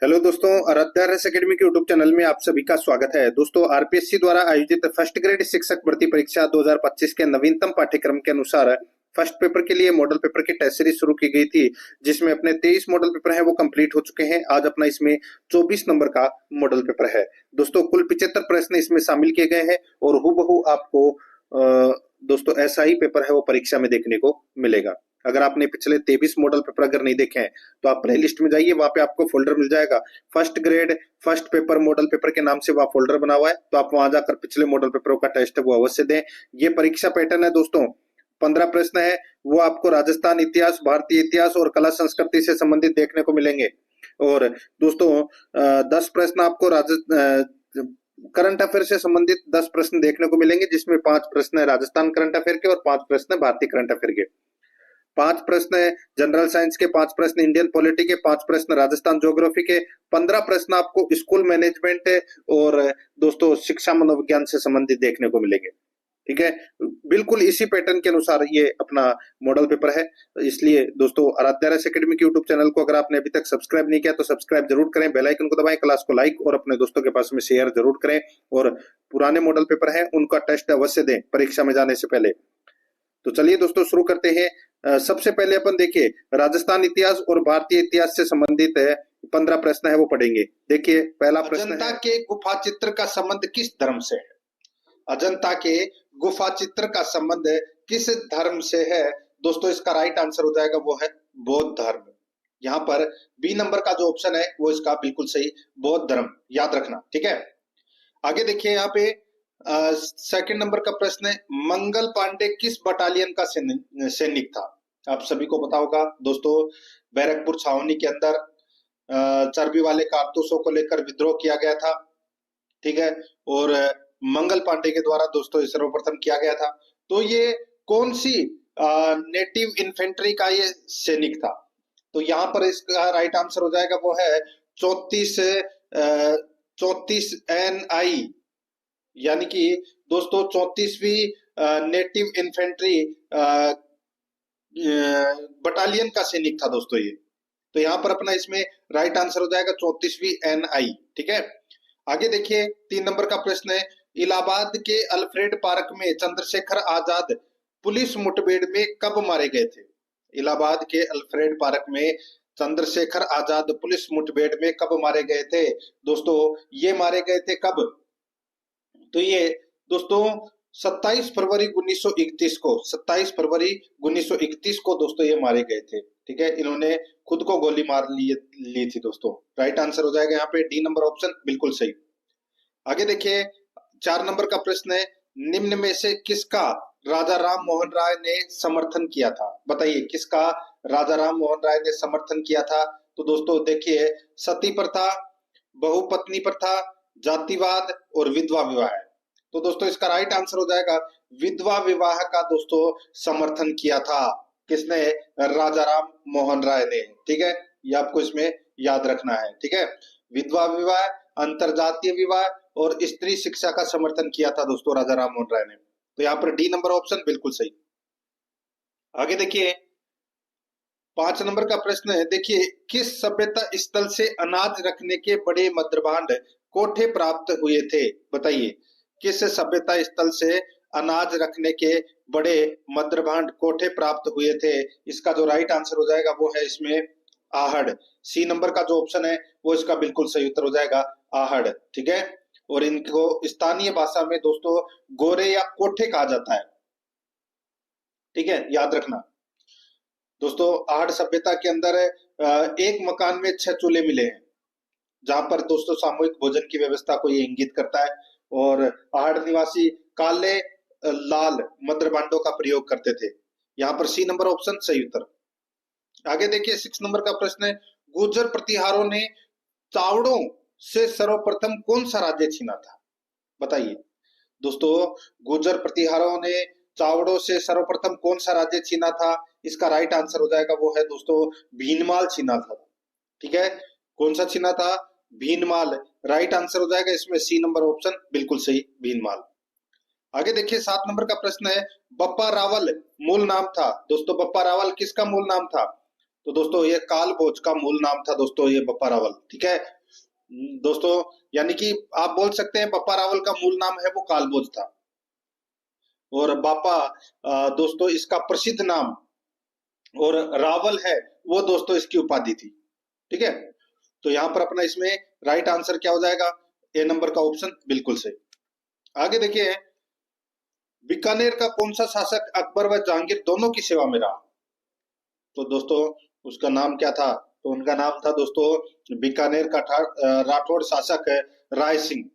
Hello दोस्तों, आराध्या रस academy के यूट्यूब चैनल में आप सभी का स्वागत है। दोस्तों, आरपीएससी द्वारा आयोजित फर्स्ट ग्रेड शिक्षक भर्ती परीक्षा 2025 के नवीनतम पाठ्यक्रम के अनुसार फर्स्ट पेपर के लिए मॉडल पेपर की टेस्ट सीरीज शुरू की गई थी, जिसमें अपने 23 मॉडल पेपर हैं वो कंप्लीट हो चुके हैं। आज अपना इसमें 24 नंबर का मॉडल पेपर है। दोस्तों, कुल 75 प्रश्न इसमें शामिल किए गए हैं और हूबहू आपको दोस्तों ऐसा ही पेपर है वो परीक्षा में देखने को मिलेगा। अगर आपने पिछले 23 मॉडल पेपर अगर नहीं देखे हैं तो आप प्ले लिस्ट में जाइए, वहां पे आपको फोल्डर मिल जाएगा first grade first paper model paper के नाम से वहां फोल्डर बना हुआ है। तो आप वहां जाकर पिछले मॉडल पेपरों का टेस्ट है वो अवश्य दें। ये परीक्षा पैटर्न है दोस्तों, 15 प्रश्न है वो आपको राजस्थान इतिहास, भारतीय इतिहास और कला संस्कृति से संबंधित देखने को मिलेंगे। और दोस्तों 10 प्रश्न आपको करंट अफेयर से संबंधित 10 प्रश्न देखने को मिलेंगे, जिसमें 5 प्रश्न है राजस्थान करंट अफेयर के और 5 प्रश्न है भारतीय करंट अफेयर के। 5 प्रश्न है जनरल साइंस के, 5 प्रश्न इंडियन पॉलिटी के, 5 प्रश्न राजस्थान ज्योग्राफी के, 15 प्रश्न आपको स्कूल मैनेजमेंट और दोस्तों शिक्षा मनोविज्ञान से संबंधित देखने को मिलेंगे। ठीक है, बिल्कुल इसी पैटर्न के अनुसार ये अपना मॉडल पेपर है। इसलिए दोस्तों, आराध्या रस एकेडमी के यूट्यूब चैनल को अगर आपने अभी तक सब्सक्राइब नहीं किया तो सब्सक्राइब जरूर करें, बेल आइकन को दबाएं, क्लास को लाइक और अपने दोस्तों के पास में शेयर जरूर करें। और पुराने मॉडल पेपर हैं उनका टेस्ट अवश्य दें परीक्षा में जाने से पहले। तो चलिए दोस्तों शुरू करते हैं। सबसे पहले अपन देखिए राजस्थान इतिहास और भारतीय इतिहास से संबंधित 15 प्रश्न है वो पढ़ेंगे। देखिए पहला प्रश्न है, अजंता के गुफा चित्र का संबंध किस धर्म से है? अजंता के गुफा चित्र का संबंध किस धर्म से है? दोस्तों इसका राइट आंसर हो जाएगा वो है बौद्ध धर्म। यहाँ पर बी नंबर का जो ऑप्शन है वो इसका बिल्कुल सही, बौद्ध धर्म, याद रखना। ठीक है, आगे देखिए यहाँ पे सेकंड नंबर का प्रश्न है, मंगल पांडे किस बटालियन का सैनिक था? आप सभी को पता होगा दोस्तों, बैरकपुर छावनी के अंदर चर्बी वाले कारतूसों को लेकर विद्रोह किया गया था। ठीक है, और मंगल पांडे के द्वारा दोस्तों सर्वप्रथम किया गया था। तो ये कौन सी नेटिव इन्फेंट्री का ये सैनिक था? तो यहाँ पर इसका राइट आंसर हो जाएगा वो है 34 NI, यानी कि दोस्तों 34वीं नेटिव इन्फेंट्री बटालियन का सैनिक था दोस्तों ये। तो यहाँ पर अपना इसमें राइट आंसर हो जाएगा 34वीं NI। ठीक है, आगे देखिए 3 नंबर का प्रश्न है, इलाहाबाद के अल्फ्रेड पार्क में चंद्रशेखर आजाद पुलिस मुठभेड़ में कब मारे गए थे? इलाहाबाद के अल्फ्रेड पार्क में चंद्रशेखर आजाद पुलिस मुठभेड़ में कब मारे गए थे? दोस्तों ये मारे गए थे कब? तो ये दोस्तों 27 फरवरी 1931 को, 27 फरवरी 1931 को दोस्तों ये मारे गए थे। ठीक है, इन्होंने खुद को गोली मार ली थी दोस्तों। राइट आंसर हो जाएगा यहाँ पे डी नंबर ऑप्शन, बिल्कुल सही। आगे देखिए 4 नंबर का प्रश्न है, निम्न में से किसका राजा राम मोहन राय ने समर्थन किया था? बताइए किसका राजा राम मोहन राय ने समर्थन किया था? तो दोस्तों देखिए सती प्रथा, बहुपत्नी प्रथा, जातिवाद और विधवा विवाह है। तो दोस्तों इसका राइट आंसर हो जाएगा विधवा विवाह का दोस्तों समर्थन किया था। किसने? राजा राम मोहन राय ने। ठीक है, ये आपको इसमें याद रखना है। ठीक है, विधवा विवाह, अंतरजातीय विवाह और स्त्री शिक्षा का समर्थन किया था दोस्तों राजा राम मोहन राय ने। तो यहाँ पर डी नंबर ऑप्शन बिल्कुल सही। आगे देखिए 5 नंबर का प्रश्न है, देखिए किस सभ्यता स्थल से अनाज रखने के बड़े मध्यभांड कोठे प्राप्त हुए थे? बताइए किस सभ्यता स्थल से अनाज रखने के बड़े मध्यभांड कोठे प्राप्त हुए थे? इसका जो राइट आंसर हो जाएगा वो है इसमें आहड़। सी नंबर का जो ऑप्शन है वो इसका बिल्कुल सही उत्तर हो जाएगा आहड़। ठीक है, और इनको स्थानीय भाषा में दोस्तों गोरे या कोठे कहा जाता है। ठीक है, याद रखना दोस्तों, आहड़ सभ्यता के अंदर एक मकान में 6 चूल्हे मिले हैं, जहां पर दोस्तों सामूहिक भोजन की व्यवस्था को ये इंगित करता है। और आहड़ निवासी काले लाल मध्यभांडों का प्रयोग करते थे। यहाँ पर सी नंबर ऑप्शन सही उत्तर। आगे देखिए 6 नंबर का प्रश्न है, गुर्जर प्रतिहारों ने चावड़ों से सर्वप्रथम कौन सा राज्य छीना था? बताइए दोस्तों, गुर्जर प्रतिहारों ने चावड़ों से सर्वप्रथम कौन सा राज्य छीना था? इसका राइट आंसर हो जाएगा वो है दोस्तों भीनमाल छीना था। ठीक है, कौन सा छीना था? भीनमाल। राइट आंसर हो जाएगा इसमें सी नंबर ऑप्शन, बिल्कुल सही, भीनमाल। आगे देखिए 7 नंबर का प्रश्न है, बप्पा रावल मूल नाम था। दोस्तों बप्पा रावल किसका मूल नाम था? तो दोस्तों ये काल भोज का मूल नाम था दोस्तों ये बप्पा रावल। ठीक है, दोस्तों यानी कि आप बोल सकते हैं बप्पा रावल का मूल नाम है वो कालभोज था, और बापा दोस्तों इसका प्रसिद्ध नाम, और रावल है वो दोस्तों इसकी उपाधि थी। ठीक है, तो यहाँ पर अपना इसमें राइट आंसर क्या हो जाएगा, ए नंबर का ऑप्शन बिल्कुल सही। आगे देखिए, बीकानेर का कौन सा शासक अकबर व जहांगीर दोनों की सेवा में रहा? तो दोस्तों उसका नाम क्या था? तो उनका नाम था दोस्तों बीकानेर का राठौड़ शासक है राय सिंह।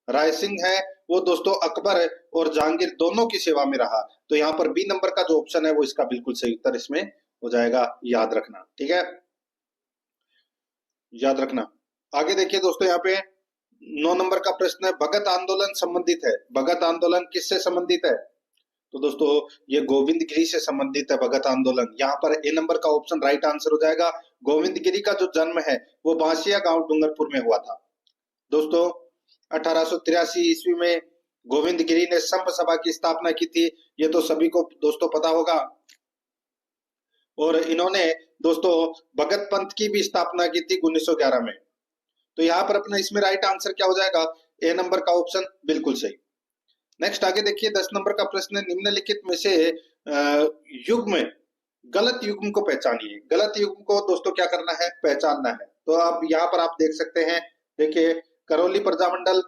राय सिंह है वो दोस्तों अकबर और जहांगीर दोनों की सेवा में रहा। तो यहाँ पर बी नंबर का जो ऑप्शन है वो इसका बिल्कुल सही उत्तर इसमें हो जाएगा, याद रखना। ठीक है, याद रखना। आगे देखिए दोस्तों, यहाँ पे 9 नंबर का प्रश्न है, भगत आंदोलन संबंधित है। भगत आंदोलन किससे संबंधित है? तो दोस्तों ये गोविंद गिरी से संबंधित है भगत आंदोलन। यहाँ पर ए नंबर का ऑप्शन राइट आंसर हो जाएगा। गोविंद गिरी का जो जन्म है वो बांसिया गांव डूंगरपुर में हुआ था। दोस्तों 1883 ईस्वी में गोविंद गिरी ने संप सभा की स्थापना की थी, ये तो सभी को दोस्तों पता होगा। और इन्होंने दोस्तों भगत पंथ की भी स्थापना की थी 1911 में। तो यहाँ पर अपना इसमें राइट आंसर क्या हो जाएगा, ए नंबर का ऑप्शन बिल्कुल सही। नेक्स्ट आगे देखिए, 10 नंबर का प्रश्न है, निम्नलिखित में से युग्म गलत युग्म को पहचानिए। गलत युग्म को दोस्तों क्या करना है, पहचानना है। तो अब यहाँ पर आप देख सकते हैं, देखिए करौली प्रजामंडल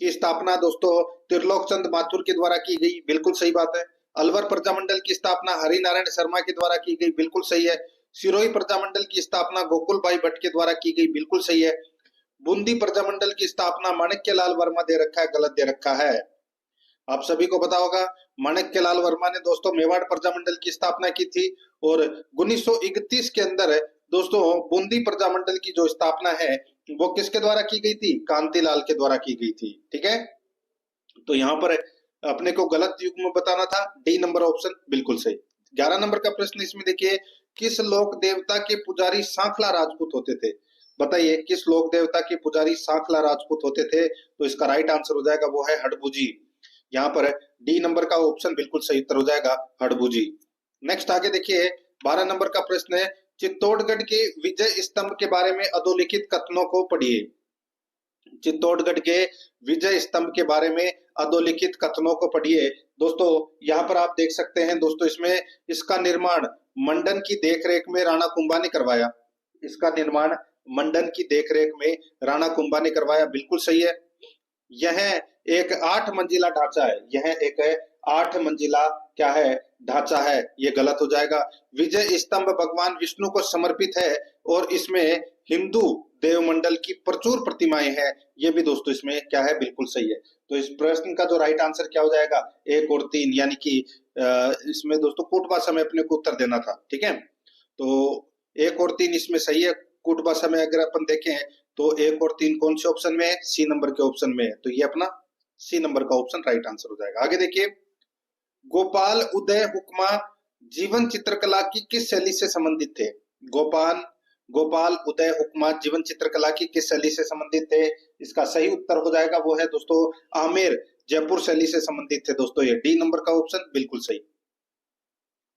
की स्थापना दोस्तों त्रिलोक चंद माथुर के द्वारा की गई, बिल्कुल सही बात है। अलवर प्रजामंडल की स्थापना हरि नारायण शर्मा के द्वारा की गई, बिल्कुल सही है। सिरोही प्रजामंडल की स्थापना गोकुल भाई भट्ट के द्वारा की गई, बिल्कुल सही है। बूंदी प्रजामंडल की स्थापना माणिक्य लाल वर्मा दे रखा है, गलत दे रखा है। आप सभी को पता होगा माणिक्य लाल वर्मा ने दोस्तों मेवाड़ प्रजामंडल की स्थापना की थी, और 1931 के अंदर दोस्तों बूंदी प्रजामंडल की जो स्थापना है वो किसके द्वारा की गई थी, कांतिलाल के द्वारा की गई थी। ठीक है, तो यहाँ पर अपने को गलत युग्म बताना था, डी नंबर ऑप्शन बिल्कुल सही। 11 नंबर का प्रश्न इसमें देखिए, किस लोक देवता के पुजारी सांखला राजपूत होते थे? बताइए किस लोक देवता के पुजारी सांखला राजपूत होते थे? तो इसका राइट आंसर हो जाएगा वो है हडबूजी। यहाँ पर डी नंबर का ऑप्शन बिल्कुल सही उत्तर हो जाएगा, हडबूजी। नेक्स्ट आगे देखिए, 12 नंबर का प्रश्न है, चित्तौड़गढ़ के विजय स्तंभ के बारे में अधोलिखित कथनों को पढ़िए। चित्तौड़गढ़ के विजय स्तंभ के बारे में अधोलिखित कथनों को पढ़िए। दोस्तों यहाँ पर आप देख सकते हैं दोस्तों, इसमें इसका निर्माण मंडन की देखरेख में राणा कुंभा ने करवाया। इसका निर्माण मंडन की देखरेख में राणा कुंभा ने करवाया, बिल्कुल सही है। यह एक 8 मंजिला ढांचा है, यह एक 8 मंजिला क्या है, ढांचा है, ये गलत हो जाएगा। विजय स्तंभ भगवान विष्णु को समर्पित है और इसमें हिंदू देवमंडल की प्रचुर प्रतिमाएं हैं, ये भी दोस्तों इसमें क्या है, बिल्कुल सही है। तो इस प्रश्न का जो राइट आंसर क्या हो जाएगा, 1 और 3, यानी कि इसमें दोस्तों कूट भाषा में अपने को उत्तर देना था। ठीक है, तो 1 और 3 इसमें सही है। कूट भाषा में अगर अपन देखें तो 1 और 3 कौन से ऑप्शन में है, सी नंबर के ऑप्शन में है, तो ये अपना सी नंबर का ऑप्शन राइट आंसर हो जाएगा। आगे देखिए, गोपाल उदय हुक्मा जीवन चित्रकला की किस शैली से संबंधित थे? गोपाल उदय हुक्मा जीवन चित्रकला की किस शैली से संबंधित थे? इसका सही उत्तर हो जाएगा वो है दोस्तों आमेर जयपुर शैली से संबंधित थे। दोस्तों ये डी नंबर का ऑप्शन बिल्कुल सही।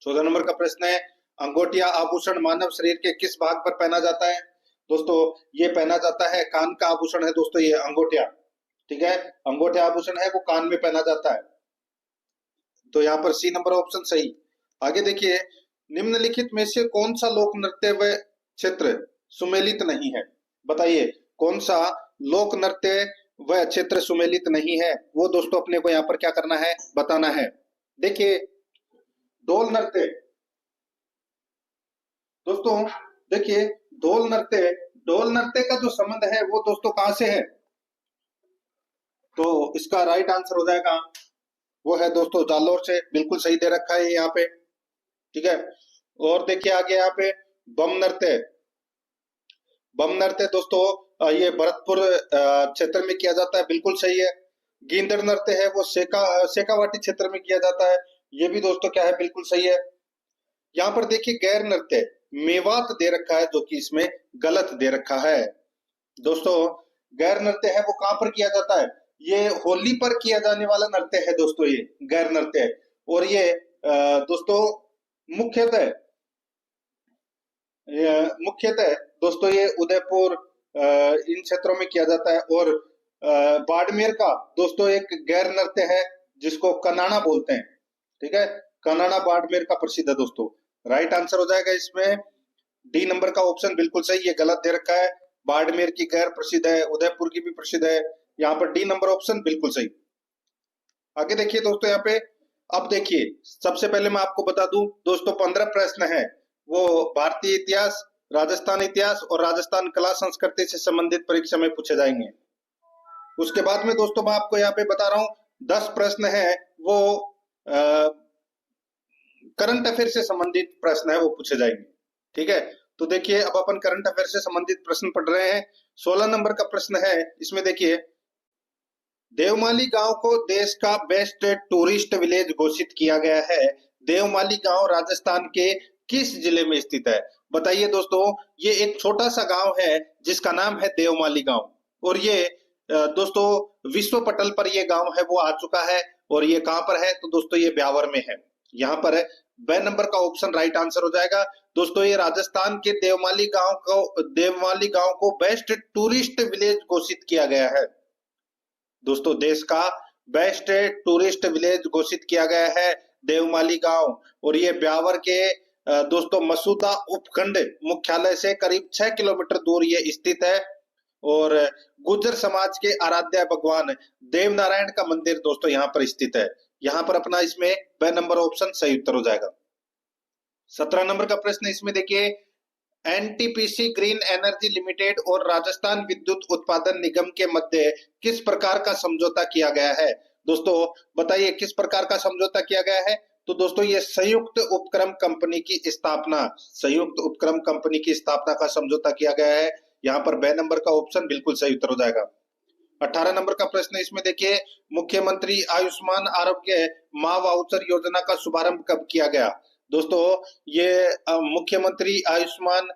14 नंबर का प्रश्न है, अंगोटिया आभूषण मानव शरीर के किस भाग पर पहना जाता है? दोस्तों ये पहना जाता है, कान का आभूषण है दोस्तों ये अंगोटिया। ठीक है, अंगोठे आभूषण है वो कान में पहना जाता है, तो यहाँ पर सी नंबर ऑप्शन सही। आगे देखिए, निम्नलिखित में से कौन सा लोक नृत्य व क्षेत्र सुमेलित नहीं है? बताइए कौन सा लोक नृत्य व क्षेत्र सुमेलित नहीं है, वो दोस्तों अपने को यहाँ पर क्या करना है, बताना है। देखिए ढोल नृत्य, दोस्तों देखिए ढोल नृत्य का जो संबंध है वो दोस्तों कहां से है? तो इसका राइट आंसर हो जाएगा वो है दोस्तों जालोर से, बिल्कुल सही दे रखा है यहाँ पे। ठीक है, और देखिए आगे यहाँ पे बम नृत्य दोस्तों ये भरतपुर क्षेत्र में किया जाता है, बिल्कुल सही है। गींदड़ नृत्य है वो शेखावाटी क्षेत्र में किया जाता है, ये भी दोस्तों क्या है, बिल्कुल सही है। यहाँ पर देखिए गैर नृत्य मेवात दे रखा है, जो कि इसमें गलत दे रखा है। दोस्तों गैर नृत्य है वो कहां पर किया जाता है, ये होली पर किया जाने वाला नृत्य है दोस्तों ये गैर नृत्य। और ये दोस्तों मुख्यतः दोस्तों ये उदयपुर इन क्षेत्रों में किया जाता है। और बाड़मेर का दोस्तों एक गैर नृत्य है जिसको कनाना बोलते हैं, ठीक है। कनाना बाड़मेर का प्रसिद्ध है दोस्तों। राइट आंसर हो जाएगा इसमें डी नंबर का ऑप्शन बिल्कुल सही, ये गलत दे रखा है। बाड़मेर की गैर प्रसिद्ध है, उदयपुर की भी प्रसिद्ध है। यहाँ पर डी नंबर ऑप्शन बिल्कुल सही। आगे देखिए दोस्तों यहाँ पे, अब देखिए सबसे पहले मैं आपको बता दूं दोस्तों 15 प्रश्न है वो भारतीय इतिहास, राजस्थान इतिहास और राजस्थान कला संस्कृति से संबंधित परीक्षा में पूछे जाएंगे। उसके बाद में दोस्तों मैं आपको यहाँ पे बता रहा हूँ 10 प्रश्न है वो करंट अफेयर से संबंधित प्रश्न है वो पूछे जाएंगे, ठीक है। तो देखिए अब अपन करंट अफेयर से संबंधित प्रश्न पढ़ रहे हैं। 16 नंबर का प्रश्न है, इसमें देखिए देवमाली गांव को देश का बेस्ट टूरिस्ट विलेज घोषित किया गया है। देवमाली गांव राजस्थान के किस जिले में स्थित है? बताइए दोस्तों, ये एक छोटा सा गांव है जिसका नाम है देवमाली गांव, और ये दोस्तों विश्व पटल पर ये गांव है वो आ चुका है। और ये कहां पर है? तो दोस्तों ये ब्यावर में है, यहाँ पर है। ब नंबर का ऑप्शन राइट आंसर हो जाएगा। दोस्तों ये राजस्थान के देवमाली गांव को बेस्ट टूरिस्ट विलेज घोषित किया गया है। दोस्तों देश का बेस्ट टूरिस्ट विलेज घोषित किया गया है देवमाली गांव, और ये ब्यावर के दोस्तों मसूदा उपखंड मुख्यालय से करीब 6 किलोमीटर दूर ये स्थित है। और गुर्जर समाज के आराध्य भगवान देवनारायण का मंदिर दोस्तों यहाँ पर स्थित है। यहाँ पर अपना इसमें ब नंबर ऑप्शन सही उत्तर हो जाएगा। 17 नंबर का प्रश्न इसमें देखिए, एनटीपीसी ग्रीन एनर्जी लिमिटेड और राजस्थान विद्युत उत्पादन निगम के मध्य किस प्रकार का समझौता किया गया है? दोस्तों बताइए किस प्रकार का समझौता किया गया है? तो दोस्तों ये संयुक्त उपक्रम कंपनी की स्थापना का समझौता किया गया है। यहाँ पर ब नंबर का ऑप्शन बिल्कुल सही उत्तर हो जाएगा। 18 नंबर का प्रश्न इसमें देखिए, मुख्यमंत्री आयुष्मान आरोग्य माँ वाउचर योजना का शुभारंभ कब किया गया? दोस्तों ये मुख्यमंत्री आयुष्मान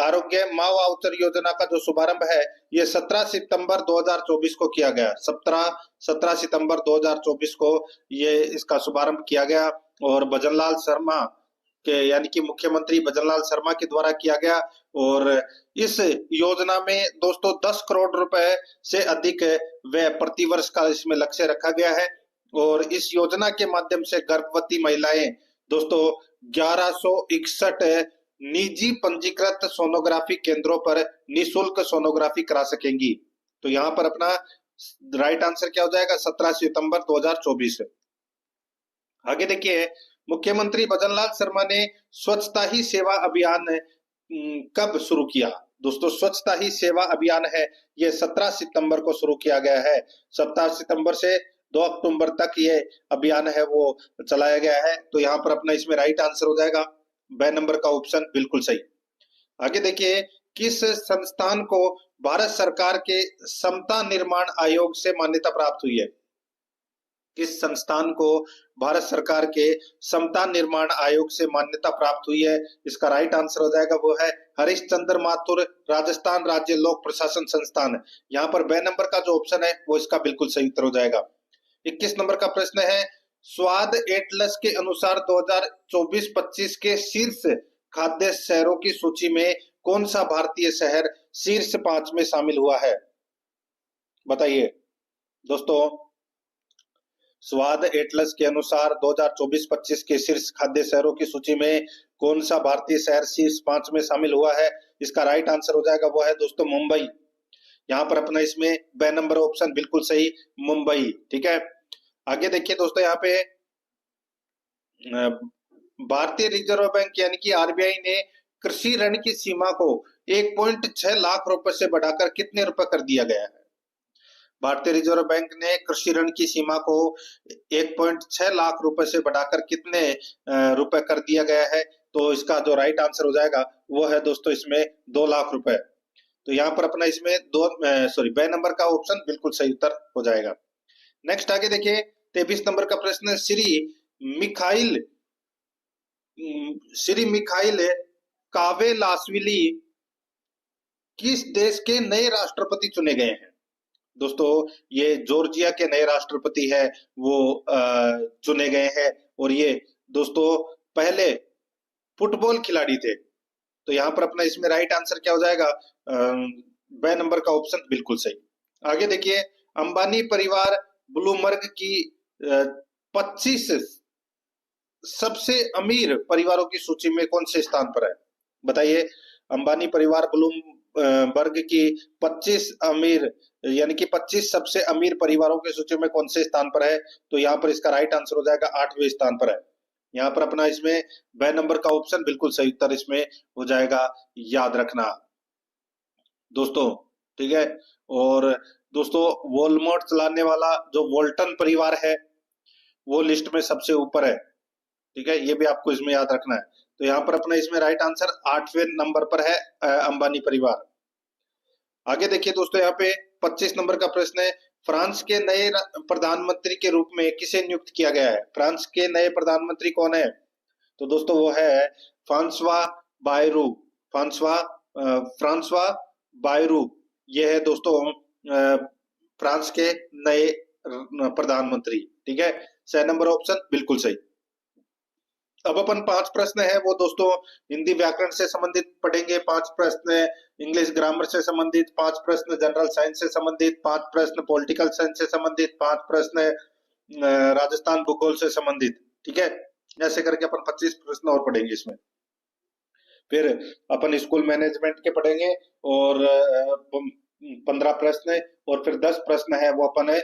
आरोग्य माँ वाउचर योजना का जो शुभारंभ है ये 17 सितंबर 2024 को किया गया। 17 सितंबर 2024 को ये इसका शुभारंभ किया गया, और भजनलाल शर्मा के यानी कि मुख्यमंत्री भजनलाल शर्मा के द्वारा किया गया। और इस योजना में दोस्तों 10 करोड़ रुपए से अधिक व्यय प्रति वर्ष का इसमें लक्ष्य रखा गया है। और इस योजना के माध्यम से गर्भवती महिलाएं दोस्तों 1161 निजी पंजीकृत सोनोग्राफी केंद्रों पर निःशुल्क सोनोग्राफी करा सकेंगी। तो यहाँ पर अपना राइट आंसर क्या हो जाएगा? 17 सितंबर 2024। आगे देखिए, मुख्यमंत्री भजनलाल शर्मा ने स्वच्छता ही सेवा अभियान कब शुरू किया? दोस्तों स्वच्छता ही सेवा अभियान है ये 17 सितंबर को शुरू किया गया है। 17 सितंबर से 2 अक्टूबर तक ये अभियान है वो चलाया गया है। तो यहाँ पर अपना इसमें राइट आंसर हो जाएगा ब नंबर का ऑप्शन बिल्कुल सही। आगे देखिए, किस संस्थान को भारत सरकार के समता निर्माण आयोग से मान्यता प्राप्त हुई है? किस संस्थान को भारत सरकार के समता निर्माण आयोग से मान्यता प्राप्त हुई है? इसका राइट आंसर हो जाएगा वो है हरिश्चंद्र माथुर राजस्थान राज्य लोक प्रशासन संस्थान। यहाँ पर ब नंबर का जो ऑप्शन है वो इसका बिल्कुल सही उत्तर हो जाएगा। 21 नंबर का प्रश्न है, स्वाद एटलस के अनुसार 2024-25 के शीर्ष खाद्य शहरों की सूची में कौन सा भारतीय शहर शीर्ष 5 में शामिल हुआ है? बताइए दोस्तों, स्वाद एटलस के अनुसार 2024-25 के शीर्ष खाद्य शहरों की सूची में कौन सा भारतीय शहर शीर्ष 5 में शामिल हुआ है? इसका राइट आंसर हो जाएगा वो है दोस्तों मुंबई। यहाँ पर अपना इसमें ब नंबर ऑप्शन बिल्कुल सही, मुंबई, ठीक है। आगे देखिए दोस्तों, यहाँ पे भारतीय रिजर्व बैंक यानी कि आरबीआई ने कृषि ऋण की सीमा को 1.6 लाख रुपए से बढ़ाकर कितने रुपए कर दिया गया है? भारतीय रिजर्व बैंक ने कृषि ऋण की सीमा को 1.6 लाख रुपए से बढ़ाकर कितने रुपए कर दिया गया है? तो इसका जो राइट आंसर हो जाएगा वो है दोस्तों इसमें 2 लाख रुपए। तो यहाँ पर अपना इसमें ब नंबर का ऑप्शन बिल्कुल सही उत्तर हो जाएगा। नेक्स्ट आगे देखिए, 23 नंबर का प्रश्न, श्री मिखाइल कावेलासविली किस देश के नए राष्ट्रपति चुने गए हैं? दोस्तों ये जॉर्जिया के नए राष्ट्रपति है वो चुने गए हैं, और ये दोस्तों पहले फुटबॉल खिलाड़ी थे। तो यहाँ पर अपना इसमें राइट आंसर क्या हो जाएगा? ब नंबर का ऑप्शन बिल्कुल सही। आगे देखिए, अंबानी परिवार ब्लूमबर्ग की 25 सबसे अमीर परिवारों की सूची में कौन से स्थान पर है? बताइए, अंबानी परिवार ब्लूमबर्ग की 25 अमीर यानी कि 25 सबसे अमीर परिवारों की सूची में कौन से स्थान पर है? तो यहाँ पर इसका राइट आंसर हो जाएगा 8वें स्थान पर है। यहाँ पर अपना इसमें ब नंबर का ऑप्शन बिल्कुल सही उत्तर इसमें हो जाएगा, याद रखना दोस्तों, ठीक है। और दोस्तों, वॉलमार्ट चलाने वाला जो वोल्टन परिवार है वो लिस्ट में सबसे ऊपर है, ठीक है, ये भी आपको इसमें याद रखना है। तो यहाँ पर अपना इसमें राइट आंसर 8वें नंबर पर है अंबानी परिवार। आगे देखिए दोस्तों, यहाँ पे 25 नंबर का प्रश्न है, फ्रांस के नए प्रधानमंत्री के रूप में किसे नियुक्त किया गया है? फ्रांस के नए प्रधानमंत्री कौन है? तो दोस्तों वो है फ्रांसवा बायरू। फ्रांसवा बायरू, ये है दोस्तों फ्रांस के नए प्रधानमंत्री, ठीक है। सही नंबर ऑप्शन बिल्कुल सही। अब अपन 5 प्रश्न है वो दोस्तों हिंदी व्याकरण से संबंधित पढ़ेंगे, 5 प्रश्न इंग्लिश ग्रामर से संबंधित, 5 प्रश्न जनरल साइंस से संबंधित, 5 प्रश्न पॉलिटिकल साइंस से संबंधित, 5 प्रश्न राजस्थान भूगोल से संबंधित, ठीक है। ऐसे करके अपन 25 प्रश्न और पढ़ेंगे इसमें। फिर अपन स्कूल मैनेजमेंट के पढ़ेंगे और 15 प्रश्न और फिर 10 प्रश्न है वो अपन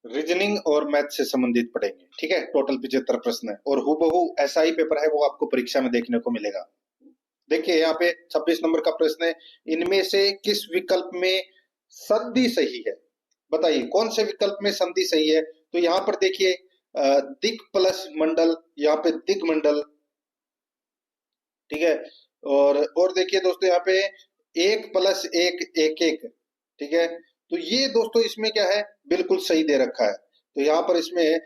रीजनिंग और मैथ से संबंधित पढ़ेंगे, ठीक है। टोटल 75 प्रश्न है और हूबहू ऐसा ही पेपर है वो आपको परीक्षा में देखने को मिलेगा। देखिए यहाँ पे 26 नंबर का प्रश्न है, इनमें से किस विकल्प में संधि सही है? बताइए कौन से विकल्प में संधि सही है? तो यहाँ पर देखिए दिक् प्लस मंडल, यहाँ पे दिग्मंडल, ठीक है। और देखिए दोस्तों यहाँ पे 1 + 1 1 1, ठीक है। तो ये दोस्तों इसमें क्या है, बिल्कुल सही दे रखा है। तो यहाँ पर इसमें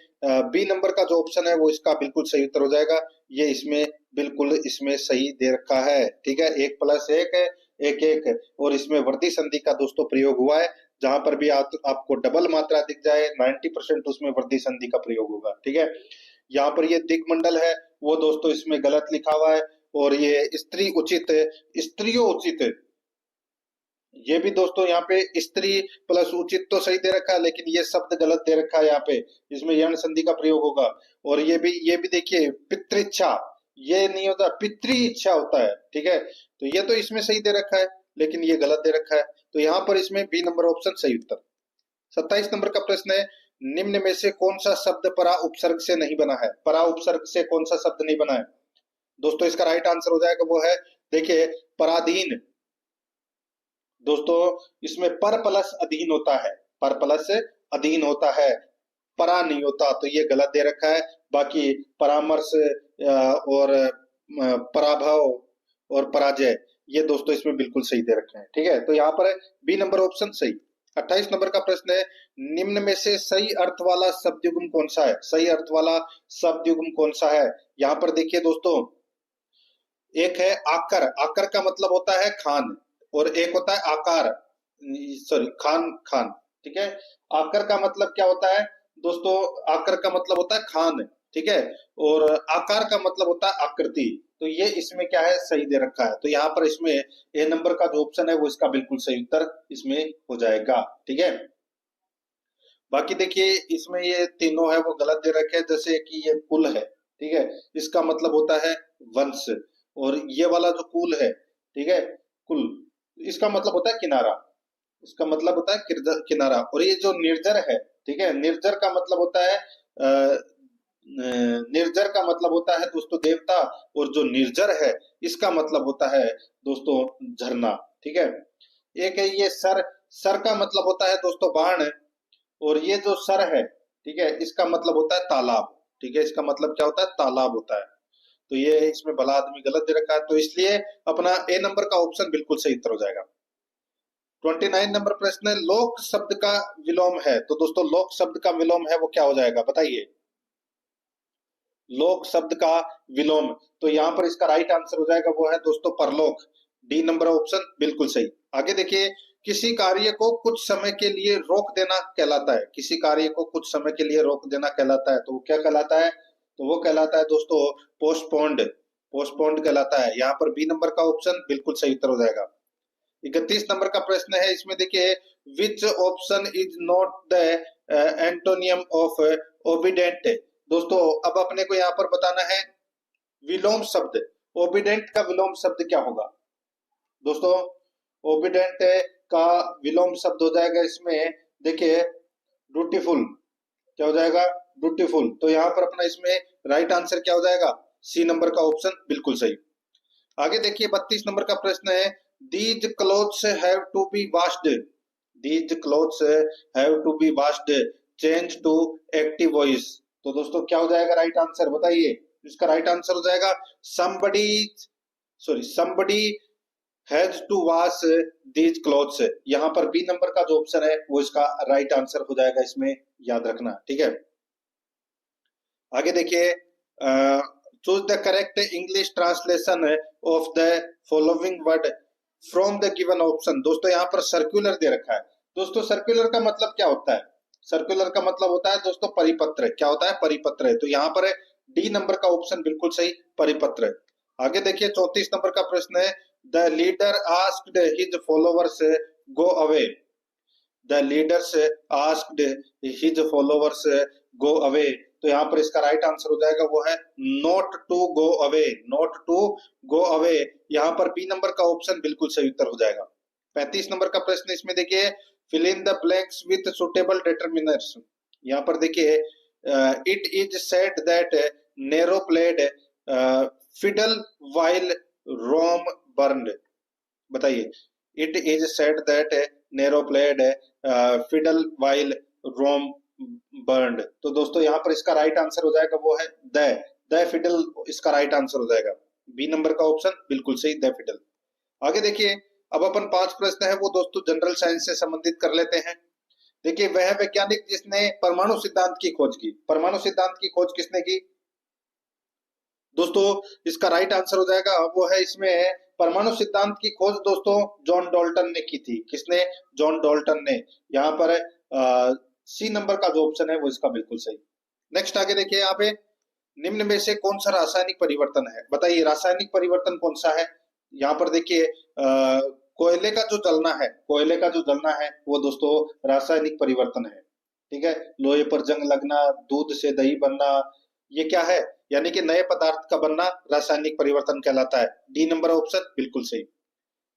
बी नंबर का जो ऑप्शन है वो इसका बिल्कुल सही उत्तर हो जाएगा। ये इसमें बिल्कुल इसमें सही दे रखा है, ठीक है। 1 + 1 है 1 1 और इसमें वर्धी संधि का दोस्तों प्रयोग हुआ है। जहां पर भी आपको डबल मात्रा दिख जाए 90% उसमें वर्धी संधि का प्रयोग होगा, ठीक है। यहाँ पर ये दिग्मंडल है वो दोस्तों इसमें गलत लिखा हुआ है और ये स्त्री उचित, स्त्रियों उचित, ये भी दोस्तों यहाँ पे स्त्री प्लस उचित तो सही दे रखा है लेकिन ये शब्द गलत दे रखा है यहाँ पे, इसमें यण संधि का प्रयोग होगा। और ये भी देखिए पितृइच्छा, ये नहीं होता, पितृ इच्छा होता है, ठीक है। तो ये तो इसमें सही दे रखा है लेकिन ये गलत दे रखा है। तो यहाँ पर इसमें बी नंबर ऑप्शन सही उत्तर। 27 नंबर का प्रश्न है, निम्न में से कौन सा शब्द परा उपसर्ग से नहीं बना है? परा उपसर्ग से कौन सा शब्द नहीं बना है? दोस्तों इसका राइट आंसर हो जाएगा वो है, देखिए पराधीन। दोस्तों इसमें पर प्लस अधीन होता है, पर प्लस अधीन होता है, परा नहीं होता, तो ये गलत दे रखा है। बाकी परामर्श और पराभव और पराजय, ये दोस्तों इसमें बिल्कुल सही दे रखे हैं, ठीक है। तो यहाँ पर बी नंबर ऑप्शन सही। 28 नंबर का प्रश्न है, निम्न में से सही अर्थ वाला शब्द युग्म कौन सा है? सही अर्थ वाला शब्द युग्म कौन सा है? यहाँ पर देखिए दोस्तों, एक है आकर, आकर का मतलब होता है खान, और एक होता है आकार, सॉरी खान, खान, ठीक है। आकर का मतलब क्या होता है दोस्तों? आकर का मतलब होता है खान, ठीक है। और आकार का मतलब होता है आकृति। तो ये इसमें क्या है, सही दे रखा है। तो यहाँ पर इसमें ए नंबर का जो ऑप्शन है वो इसका बिल्कुल सही उत्तर इसमें हो जाएगा, ठीक है। बाकी देखिए इसमें ये तीनों है वो गलत दे रखे हैं, जैसे कि ये कुल है, ठीक है, इसका मतलब होता है वंश। और ये वाला जो कुल है, ठीक है, कुल, इसका मतलब होता है किनारा, इसका मतलब होता है किनारा। और ये जो निर्जर है, ठीक है, निर्जर का मतलब होता है निर्जर का मतलब होता है दोस्तों देवता, और जो निर्जर है इसका मतलब होता है दोस्तों झरना, ठीक है। एक है ये सर, सर का मतलब होता है दोस्तों बाण, और ये जो सर है, ठीक है, इसका मतलब होता है तालाब, ठीक है, इसका मतलब क्या होता है, तालाब होता है। तो ये इसमें भला आदमी गलत दे रखा है, तो इसलिए अपना ए नंबर का ऑप्शन बिल्कुल सही उत्तर हो जाएगा। 29 नंबर प्रश्न है, लोक शब्द का विलोम है। तो दोस्तों लोक शब्द का विलोम है वो क्या हो जाएगा, बताइए। लोक शब्द का विलोम, तो यहाँ पर इसका राइट आंसर हो जाएगा वो है दोस्तों परलोक। डी नंबर ऑप्शन बिल्कुल सही। आगे देखिए, किसी कार्य को कुछ समय के लिए रोक देना कहलाता है। किसी कार्य को कुछ समय के लिए रोक देना कहलाता है, तो वो क्या कहलाता है? तो वो कहलाता है दोस्तों पोस्टपोन्ड, पोस्टपोन्ड कहलाता है। यहाँ पर बी नंबर का ऑप्शन बिल्कुल सही उत्तर हो जाएगा। 31 नंबर का प्रश्न है, इसमें देखिए which option is not the antonym of obedient. दोस्तों अब अपने को यहाँ पर बताना है विलोम शब्द। ओबिडेंट का विलोम शब्द क्या होगा दोस्तों? ओबिडेंट का विलोम शब्द हो जाएगा इसमें देखिए ड्यूटीफुल। क्या हो जाएगा? ड्यूटीफुल। तो यहाँ पर अपना इसमें राइट आंसर क्या हो जाएगा? सी नंबर का ऑप्शन बिल्कुल सही। आगे देखिए 32 नंबर का प्रश्न है, these clothes have to be washed. These clothes have to be washed, change to active voice. तो दोस्तों क्या हो जाएगा राइट आंसर? बताइए। इसका राइट आंसर हो जाएगा somebody has to wash these clothes. यहाँ पर बी नंबर का जो ऑप्शन है वो इसका राइट आंसर हो जाएगा, इसमें याद रखना। ठीक है, आगे देखिए choose the correct English translation of the following word from the given option. दोस्तों यहाँ पर सर्कुलर दे रखा है। दोस्तों सर्कुलर का मतलब क्या होता है? सर्कुलर का मतलब होता है दोस्तों परिपत्र। क्या होता है? परिपत्र। तो यहाँ पर डी नंबर का ऑप्शन बिल्कुल सही, परिपत्र। आगे देखिए 34 नंबर का प्रश्न है, the leader asked his followers go away. The leaders asked his followers go away. तो यहाँ पर इसका राइट आंसर हो जाएगा वो है not to go away. Not to go away, यहाँ पर बी नंबर का ऑप्शन बिल्कुल सही उत्तर हो जाएगा। 35 नंबर का प्रश्न इसमें देखिए fill in the blanks with suitable determiners. यहाँ पर देखिए it is said that Nero played fiddle while Rome burned. बताइए। It is said that Nero played fiddle while Rome burned. तो दोस्तों यहाँ पर इसका राइट आंसर हो जाएगा वो है द फिडल। इसका राइट आंसर हो जाएगा बी नंबर का ऑप्शन बिल्कुल सही, द फिडल। आगे देखिए अब अपन 5 प्रश्न है वो दोस्तों जनरल साइंस से संबंधित कर लेते हैं। देखिए वह वैज्ञानिक जिसने परमाणु सिद्धांत की खोज की। परमाणु सिद्धांत की खोज किसने की दोस्तों? इसका राइट आंसर हो जाएगा वो है इसमें परमाणु सिद्धांत की खोज दोस्तों जॉन डाल्टन ने की थी। किसने? जॉन डाल्टन ने। यहाँ पर सी नंबर का जो ऑप्शन है वो इसका बिल्कुल सही। नेक्स्ट आगे देखिए यहाँ पे निम्न में से कौन सा रासायनिक परिवर्तन है? बताइए रासायनिक परिवर्तन कौन सा है? यहाँ पर देखिए कोयले का जो जलना है, कोयले का जो जलना है वो दोस्तों रासायनिक परिवर्तन है। ठीक है, लोहे पर जंग लगना, दूध से दही बनना, ये क्या है? यानी कि नए पदार्थ का बनना रासायनिक परिवर्तन कहलाता है। डी नंबर ऑप्शन बिल्कुल सही।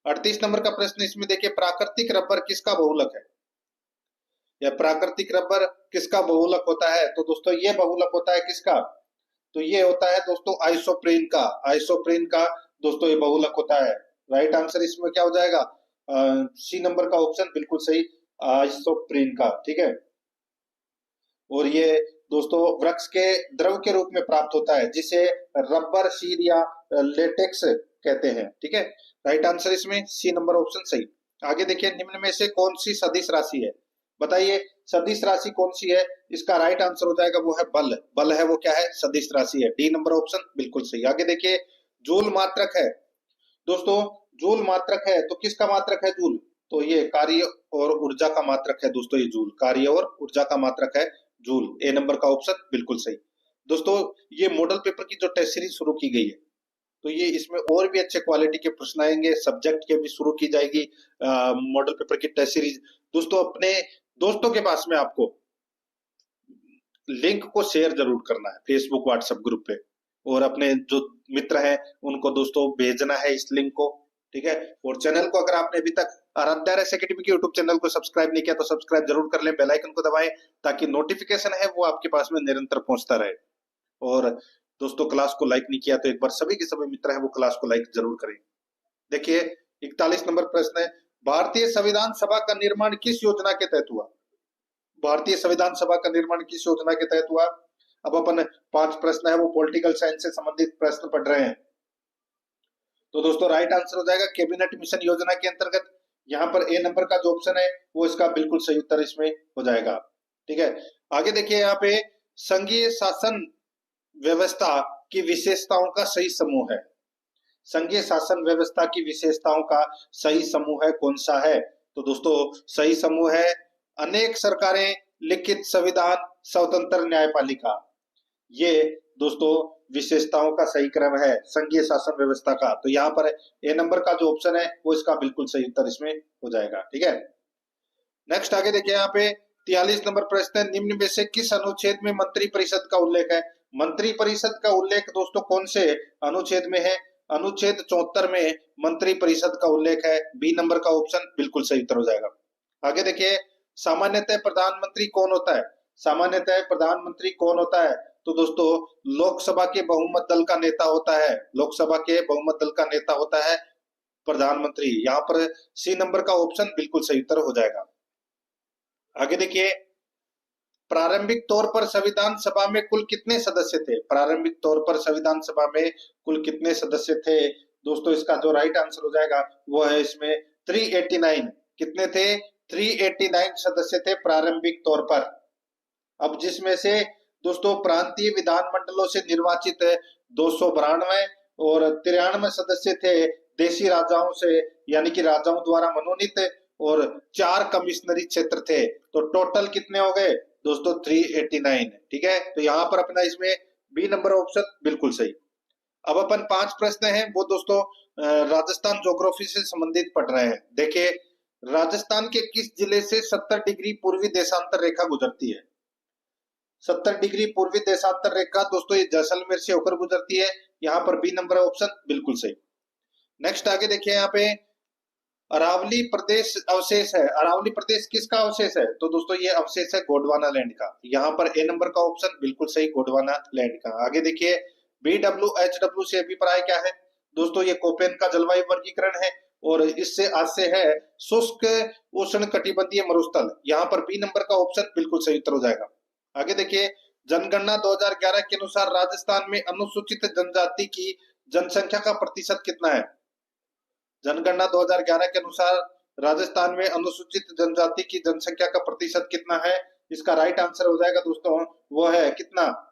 38 नंबर का प्रश्न इसमें देखिए प्राकृतिक रबर किसका बहुलक है? या प्राकृतिक रबर किसका बहुलक होता है? तो दोस्तों ये बहुलक होता है किसका? तो ये होता है दोस्तों आइसोप्रीन का। आइसोप्रीन का दोस्तों ये बहुलक होता है। राइट आंसर इसमें क्या हो जाएगा? सी नंबर का ऑप्शन बिल्कुल सही, आइसोप्रीन का। ठीक है, और ये दोस्तों वृक्ष के द्रव के रूप में प्राप्त होता है जिसे रबर शीर या लेटेक्स कहते हैं। ठीक है, राइट आंसर इसमें सी नंबर ऑप्शन सही। आगे देखिए निम्न में से कौन सी सदिश राशि है? बताइए सदिश राशि कौन सी है? इसका राइट आंसर हो जाएगा वो है बल। बल है वो क्या है? सदिश राशि है। डी नंबर ऑप्शन बिल्कुल सही। आगे देखिए जूल मात्रक है दोस्तों। जूल मात्रक है तो किसका मात्रक है जूल? तो ये कार्य और ऊर्जा का मात्रक है दोस्तों। ये जूल कार्य और ऊर्जा का मात्रक है जूल। ए नंबर का ऑप्शन बिल्कुल सही। दोस्तों ये मॉडल पेपर की जो टेस्ट सीरीज शुरू की गई है तो ये इसमें और भी अच्छे क्वालिटी के प्रश्न आएंगे, सब्जेक्ट के भी शुरू की जाएगी मॉडल पेपर की टेस्ट सीरीज। दोस्तों अपने दोस्तों के पास में आपको लिंक को शेयर जरूर करना है फेसबुक व्हाट्सएप ग्रुप पे, और अपने जो मित्र हैं उनको दोस्तों भेजना है इस लिंक को। ठीक है, और चैनल को अगर आपने अभी तक आराध्या रेस एकेडमी के यूट्यूब चैनल को सब्सक्राइब नहीं किया तो सब्सक्राइब जरूर कर लें, बेल आइकन को दबाएं ताकि नोटिफिकेशन है वो आपके पास में निरंतर पहुंचता रहे। और दोस्तों क्लास को लाइक नहीं किया तो एक बार सभी के सभी मित्र हैं वो क्लास को लाइक जरूर करें। देखिए 41 नंबर प्रश्न है, भारतीय संविधान सभा का निर्माण किस योजना के तहत हुआ? भारतीय संविधान सभा का निर्माण किस योजना के तहत हुआ? अब अपन 5 प्रश्न है वो पॉलिटिकल साइंस से संबंधित प्रश्न पढ़ रहे हैं। तो दोस्तों राइट आंसर हो जाएगा कैबिनेट मिशन योजना के अंतर्गत। यहाँ पर ए नंबर का जो ऑप्शन है वो इसका बिल्कुल सही उत्तर इसमें हो जाएगा। ठीक है, आगे देखिए यहाँ पे संघीय शासन व्यवस्था की विशेषताओं का सही समूह है। संघीय शासन व्यवस्था की विशेषताओं का सही समूह है कौन सा है? तो दोस्तों सही समूह है अनेक सरकारें, लिखित संविधान, स्वतंत्र न्यायपालिका। ये दोस्तों विशेषताओं का सही क्रम है संघीय शासन व्यवस्था का। तो यहाँ पर ए नंबर का जो ऑप्शन है वो इसका बिल्कुल सही उत्तर इसमें हो जाएगा। ठीक है, नेक्स्ट आगे देखिए यहाँ पे 43 नंबर प्रश्न है, निम्न में से किस अनुच्छेद में मंत्री परिषद का उल्लेख है? मंत्री परिषद का उल्लेख दोस्तों कौन से अनुच्छेद में है? अनुच्छेद 74 में मंत्री परिषद का उल्लेख है। बी नंबर का ऑप्शन बिल्कुल सही उत्तर हो जाएगा। आगे देखिए, सामान्यतः प्रधानमंत्री कौन होता है? सामान्यतः प्रधानमंत्री कौन होता है? तो दोस्तों लोकसभा के बहुमत दल का नेता होता है। लोकसभा के बहुमत दल का नेता होता है प्रधानमंत्री। यहाँ पर सी नंबर का ऑप्शन बिल्कुल सही उत्तर हो जाएगा। आगे देखिए, प्रारंभिक तौर पर संविधान सभा में कुल कितने सदस्य थे? प्रारंभिक तौर पर संविधान सभा में कुल कितने सदस्य थे? दोस्तों इसका जो राइट आंसर हो जाएगा वो है इसमें 389। कितने थे? 389 सदस्य थे प्रारंभिक तौर पर। अब जिसमें से दोस्तों प्रांतीय विधानमंडलों से निर्वाचित 292 और 93 सदस्य थे देशी राजाओं से, यानी कि राजाओं द्वारा मनोनीत, और 4 कमिश्नरी क्षेत्र थे। तो टोटल कितने हो गए दोस्तों? 389। ठीक है, तो यहाँ पर अपना इसमें बी नंबर ऑप्शन बिल्कुल सही। अब अपन 5 प्रश्न हैं वो दोस्तों राजस्थान ज्योग्राफी से संबंधित पढ़ रहे हैं। देखिए, राजस्थान के किस जिले से 70 डिग्री पूर्वी देशांतर रेखा गुजरती है? 70 डिग्री पूर्वी देशांतर रेखा दोस्तों ये जैसलमेर से होकर गुजरती है। यहाँ पर बी नंबर ऑप्शन बिल्कुल सही। नेक्स्ट आगे देखिए, यहाँ पे अरावली प्रदेश अवशेष है। अरावली प्रदेश किसका अवशेष है? तो दोस्तों ये अवशेष है गोंडवाना लैंड का। यहाँ पर ए नंबर का ऑप्शन बिल्कुल सही, गोंडवाना लैंड का। आगे देखिए, BWHW से अभिप्राय क्या है? दोस्तों ये कोपेन का जलवायु वर्गीकरण है और इससे आज से है शुष्क उष्ण कटिबंधीय मरुस्थल। यहाँ पर बी नंबर का ऑप्शन बिल्कुल सही उत्तर हो जाएगा। आगे देखिए, जनगणना 2011 के अनुसार राजस्थान में अनुसूचित जनजाति की जनसंख्या का प्रतिशत कितना है? जनगणना 2011 के अनुसार राजस्थान में अनुसूचित जनजाति की जनसंख्या का प्रतिशत कितना है? इसका राइट आंसर हो जाएगा दोस्तों वो है कितना?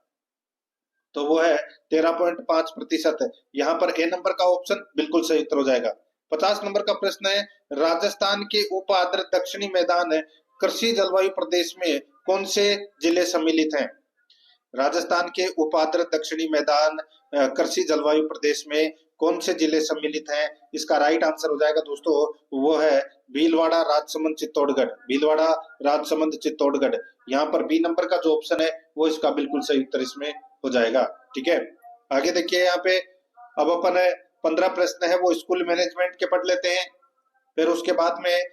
तो वो है 13.5%। यहाँ पर ए नंबर का ऑप्शन बिल्कुल सही उत्तर हो जाएगा। 50 नंबर का प्रश्न है, राजस्थान के उप आर्द्र दक्षिणी मैदान कृषि जलवायु प्रदेश में कौन से जिले सम्मिलित हैं? राजस्थान के उप आर्द्र दक्षिणी मैदान कृषि जलवायु प्रदेश में कौन से जिले सम्मिलित हैं? इसका राइट आंसर हो जाएगा दोस्तों वो है भीलवाड़ा, राजसमंद, चित्तौड़गढ़। भीलवाड़ा, राजसमंद, चित्तौड़गढ़। यहाँ पर बी नंबर का जो ऑप्शन है वो इसका बिल्कुल सही उत्तर इसमें हो जाएगा। ठीक है, आगे देखिए, यहाँ पे अब अपन 15 प्रश्न है वो स्कूल मैनेजमेंट के पढ़ लेते हैं। फिर उसके बाद में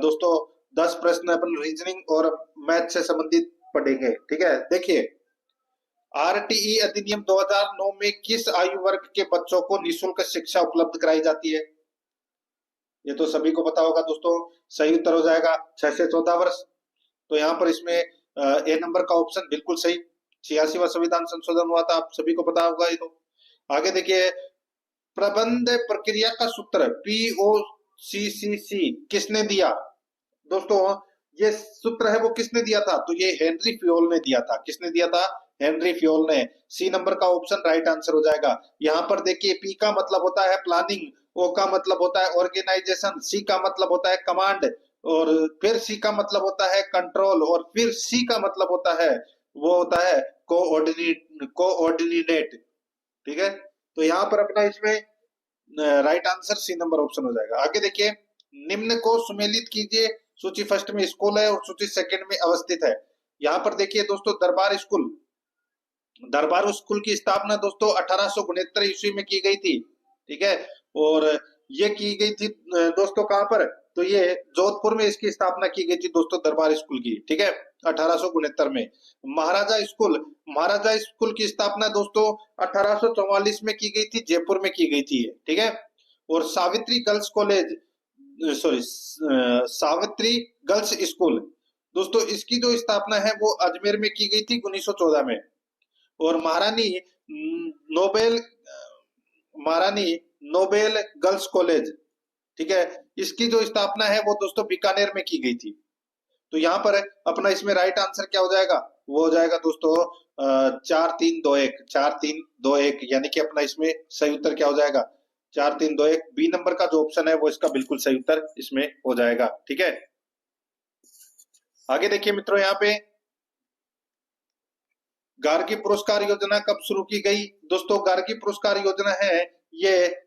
दोस्तों 10 प्रश्न अपन रीजनिंग और मैथ से संबंधित पढ़ेंगे। ठीक है, देखिए, RTE अधिनियम 2009 में किस आयु वर्ग के बच्चों को निःशुल्क शिक्षा उपलब्ध कराई जाती है? ये तो सभी को पता होगा दोस्तों। सही उत्तर हो जाएगा 6 से 14 वर्ष। तो यहाँ पर इसमें ए नंबर का ऑप्शन बिल्कुल सही। 86वां संविधान संशोधन हुआ था, आप सभी को पता होगा ये तो। आगे देखिए, प्रबंध प्रक्रिया का सूत्र POCCC किसने दिया? दोस्तों ये सूत्र है वो किसने दिया था? तो ये हेनरी फ्योल ने दिया था। किसने दिया था? हेनरी फ्योल ने। सी नंबर का ऑप्शन राइट आंसर हो जाएगा। यहाँ पर देखिए, पी का मतलब होता है प्लानिंग, ओ का मतलब होता है ऑर्गेनाइजेशन, सी का मतलब होता है कमांड, और फिर सी का मतलब होता है कंट्रोल, और फिर सी का मतलब होता है वो होता है कोऑर्डिनेट। ठीक है, तो यहाँ पर अपना इसमें right answer C number option हो जाएगा। आगे देखिए, निम्न को सुमेलित कीजिए। सूची फर्स्ट में स्कूल है और सूची सेकंड में अवस्थित है। यहाँ पर देखिए दोस्तों, दरबार स्कूल की स्थापना दोस्तों 1869 ईस्वी में की गई थी। ठीक है, और ये की गई थी दोस्तों कहाँ पर? तो ये जोधपुर में इसकी स्थापना की गई थी दोस्तों, दरबार स्कूल की। ठीक है, 1869 में। महाराजा स्कूल की स्थापना दोस्तों 1844 में की गई थी, जयपुर में की गई थी। ठीक है, और सावित्री गर्ल्स स्कूल दोस्तों इसकी जो स्थापना है वो अजमेर में की गई थी 1914 में। और महारानी नोबेल गर्ल्स कॉलेज, ठीक है, इसकी जो स्थापना है वो दोस्तों बीकानेर में की गई थी। तो यहाँ पर अपना इसमें राइट आंसर क्या हो जाएगा? वो हो जाएगा दोस्तों 4321, यानी कि अपना इसमें सही उत्तर क्या हो जाएगा? 4321। बी नंबर का जो ऑप्शन है वो इसका बिल्कुल सही उत्तर इसमें हो जाएगा। ठीक है, आगे देखिए मित्रों, यहाँ पे गार्गी पुरस्कार योजना कब शुरू की गई? दोस्तों गार्गी पुरस्कार योजना है ये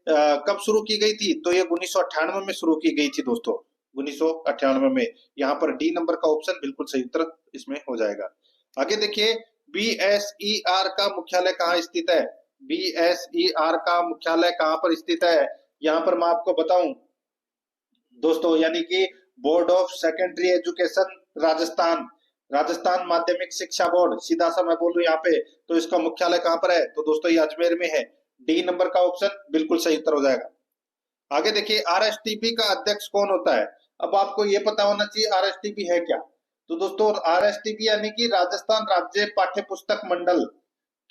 कब शुरू की गई थी? तो ये 1998 में शुरू की गई थी दोस्तों, 1998 में। यहाँ पर डी नंबर का ऑप्शन बिल्कुल सही उत्तर इसमें हो जाएगा। आगे देखिए, बीएसईआर का मुख्यालय कहाँ स्थित है? बीएसईआर का मुख्यालय कहाँ पर स्थित है? यहाँ पर मैं आपको बताऊं दोस्तों, यानी कि board of secondary education Rajasthan, Rajasthan माध्यमिक शिक्षा बोर्ड, सीधा सा मैं बोलूं यहाँ पे, तो इसका मुख्यालय कहाँ पर है? तो दोस्तों ये अजमेर में है। डी नंबर का ऑप्शन बिल्कुल सही उत्तर हो जाएगा। आगे देखिए, आरएसटीपी का अध्यक्ष कौन होता है? अब आपको ये पता होना चाहिए आरएसटीपी है क्या। तो दोस्तों आरएसटीपी यानी कि राजस्थान राज्य पाठ्य पुस्तक मंडल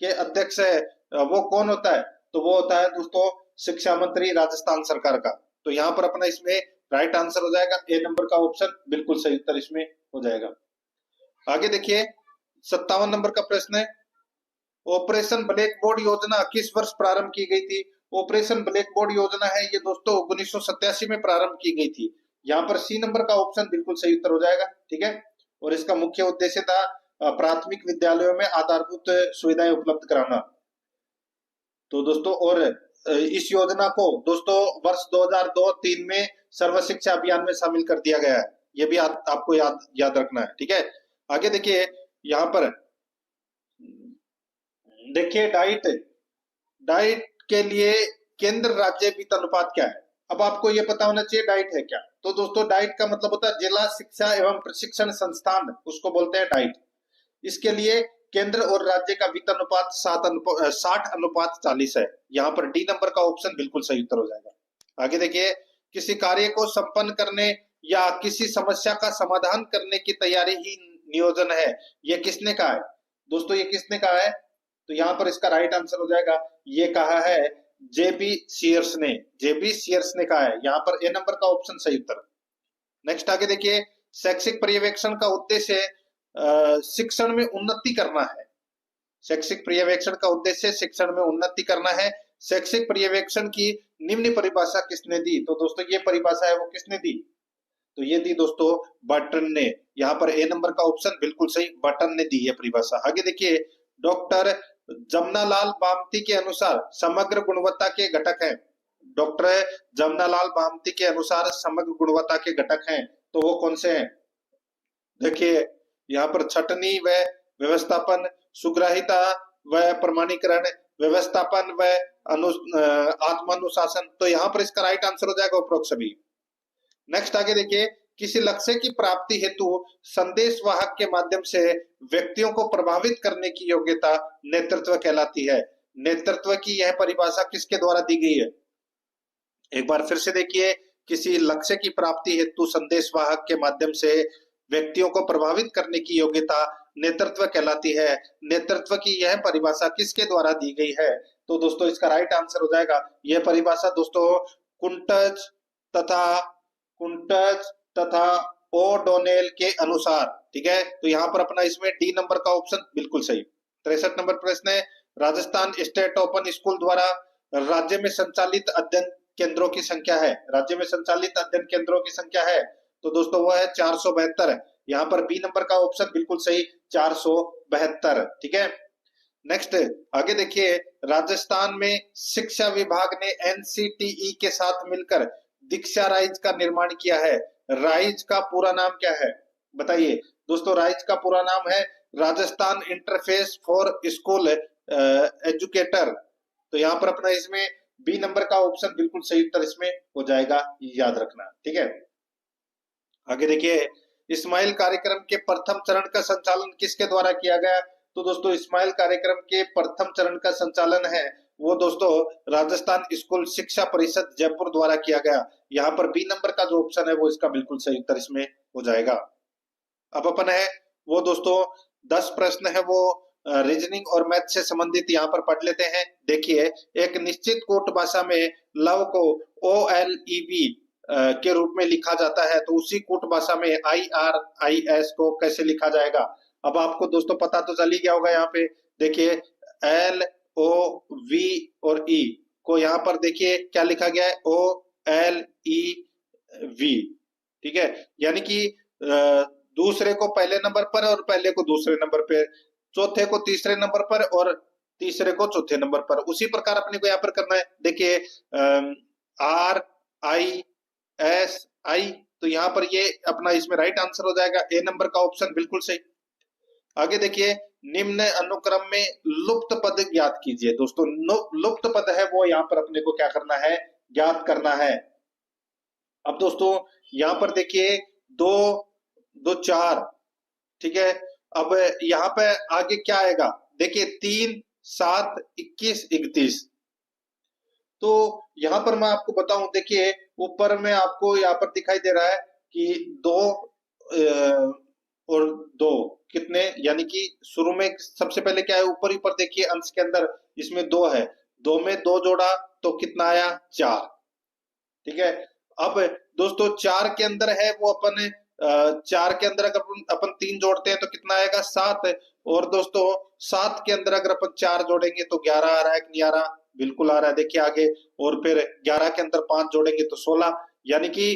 के अध्यक्ष है, वो कौन होता है? तो वो होता है दोस्तों शिक्षा मंत्री राजस्थान सरकार का। तो यहाँ पर अपना इसमें राइट आंसर हो जाएगा ए नंबर का ऑप्शन बिल्कुल सही उत्तर इसमें हो जाएगा। आगे देखिए, 57 नंबर का प्रश्न है, ऑपरेशन ब्लैक बोर्ड योजना किस वर्ष प्रारंभ की गई थी? ऑपरेशन ब्लैक बोर्ड योजना है ये दोस्तों 1987 में प्रारंभ की गई थी। यहाँ पर सी नंबर का ऑप्शन बिल्कुल सही उत्तर हो जाएगा, ठीक है। और इसका मुख्य उद्देश्य था प्राथमिक विद्यालयों में आधारभूत सुविधाएं उपलब्ध कराना। तो दोस्तों और इस योजना को दोस्तों वर्ष 2002-3 में सर्व शिक्षा अभियान में शामिल कर दिया गया है। ये भी आपको याद रखना है, ठीक है। आगे देखिए, यहाँ पर देखिए डाइट के लिए केंद्र राज्य वित्त अनुपात क्या है? अब आपको ये पता होना चाहिए डाइट है क्या। तो दोस्तों डाइट का मतलब होता है जिला शिक्षा एवं प्रशिक्षण संस्थान, उसको बोलते हैं डाइट। इसके लिए केंद्र और राज्य का वित्त अनुपात 60:40 है। यहाँ पर डी नंबर का ऑप्शन बिल्कुल सही उत्तर हो जाएगा। आगे देखिए, किसी कार्य को संपन्न करने या किसी समस्या का समाधान करने की तैयारी ही नियोजन है, ये किसने कहा है? दोस्तों ये किसने कहा है? तो यहाँ पर इसका राइट आंसर हो जाएगा, ये कहा है जेबी सीयर्स ने। जेबी सीयर्स ने कहा है, यहाँ पर ए नंबर का ऑप्शन सही उत्तर। नेक्स्ट आगे देखिए, शैक्षिक पर्यवेक्षण का उद्देश्य शिक्षण में उन्नति करना है। शैक्षिक पर्यवेक्षण का उद्देश्य शिक्षण में उन्नति करना है। शैक्षिक पर्यवेक्षण की निम्न परिभाषा किसने दी? तो दोस्तों ये परिभाषा है वो किसने दी? तो ये दी दोस्तों बर्टन ने। यहाँ पर ए नंबर का ऑप्शन बिल्कुल सही, बर्टन ने दी ये परिभाषा। आगे देखिए, डॉक्टर जमनालाल बामती के अनुसार समग्र गुणवत्ता के घटक हैं। डॉक्टर जमनालाल बामती के अनुसार समग्र गुणवत्ता के घटक हैं, तो वो कौन से हैं? देखिए यहाँ पर छटनी व व्यवस्थापन, सुग्राहिता व प्रमाणीकरण, व्यवस्थापन व आत्मानुशासन। तो यहाँ पर इसका राइट आंसर हो जाएगा उपरोक्त सभी। नेक्स्ट आगे देखिए, किसी लक्ष्य की प्राप्ति हेतु संदेश वाहक के माध्यम से व्यक्तियों को प्रभावित करने की योग्यता नेतृत्व कहलाती है। नेतृत्व की यह परिभाषा किसके द्वारा दी गई है? एक बार फिर से देखिए, किसी लक्ष्य की प्राप्ति हेतु संदेश वाहक के माध्यम से व्यक्तियों को प्रभावित करने की योग्यता नेतृत्व कहलाती है। नेतृत्व की यह परिभाषा किसके द्वारा दी गई है? तो दोस्तों इसका राइट आंसर हो जाएगा, यह परिभाषा दोस्तों कुंटज तथा ओडोनेल के अनुसार, ठीक है। तो यहाँ पर अपना इसमें डी नंबर का ऑप्शन बिल्कुल सही। 63 नंबर प्रश्न है, राजस्थान स्टेट ओपन स्कूल द्वारा राज्य में संचालित अध्ययन केंद्रों की संख्या है। राज्य में संचालित अध्ययन केंद्रों की संख्या है तो दोस्तों वह है 472। यहाँ पर बी नंबर का ऑप्शन बिल्कुल सही, 472, ठीक है। नेक्स्ट आगे देखिए, राजस्थान में शिक्षा विभाग ने एनसीटीई के साथ मिलकर दीक्षा राइज का निर्माण किया है। राइज का पूरा नाम क्या है बताइए? दोस्तों राइज का पूरा नाम है Rajasthan interface for school educator. तो यहाँ पर अपना इसमें बी नंबर का ऑप्शन बिल्कुल सही उत्तर इसमें हो जाएगा, याद रखना, ठीक है। आगे देखिए, इस्माइल कार्यक्रम के प्रथम चरण का संचालन किसके द्वारा किया गया? तो दोस्तों इस्माइल कार्यक्रम के प्रथम चरण का संचालन है वो दोस्तों राजस्थान स्कूल शिक्षा परिषद जयपुर द्वारा किया गया। यहाँ पर बी नंबर का जो ऑप्शन है वो इसका बिल्कुल सही उत्तर इसमें हो जाएगा। अब अपन है वो दोस्तों 10 प्रश्न है वो रीजनिंग और मैथ से संबंधित यहाँ पर पढ़ लेते हैं। देखिए, एक निश्चित कोट भाषा में लव को OLEV के रूप में लिखा जाता है, तो उसी कोट भाषा में IRIS को कैसे लिखा जाएगा? अब आपको दोस्तों पता तो चल ही गया होगा। यहाँ पे देखिए LOV और E को यहाँ पर देखिए क्या लिखा गया है, OLEV, ठीक है। यानी कि दूसरे को पहले नंबर पर और पहले को दूसरे नंबर पे चौथे को तीसरे नंबर पर और तीसरे को चौथे नंबर पर। उसी प्रकार अपने को यहाँ पर करना है। देखिए आर आई एस आई, तो यहाँ पर ये अपना इसमें राइट आंसर हो जाएगा ए नंबर का ऑप्शन बिल्कुल सही। आगे देखिए निम्न अनुक्रम में लुप्त पद ज्ञात कीजिए। दोस्तों लुप्त पद है वो यहाँ पर अपने को क्या करना है, ज्ञात करना है। अब दोस्तों यहाँ पर देखिए दो दो चार, ठीक है। अब यहाँ पे आगे क्या आएगा, देखिए 3 7 21 31। तो यहाँ पर मैं आपको बताऊं, देखिए ऊपर में आपको यहाँ पर दिखाई दे रहा है कि 2 और 2 कितने, यानी कि शुरू में सबसे पहले क्या है, ऊपर ऊपर देखिए अंश के अंदर इसमें 2 है, 2 में 2 जोड़ा तो कितना आया 4, ठीक है। अब दोस्तों 4 के अंदर है वो अपन 4 के अंदर अगर अपन 3 जोड़ते हैं तो कितना आएगा 7, और दोस्तों 7 के अंदर अगर अपन 4 जोड़ेंगे तो 11 आ रहा है कि नहीं आ रहा, बिल्कुल आ रहा है। देखिए आगे, और फिर 11 के अंदर 5 जोड़ेंगे तो 16, यानी कि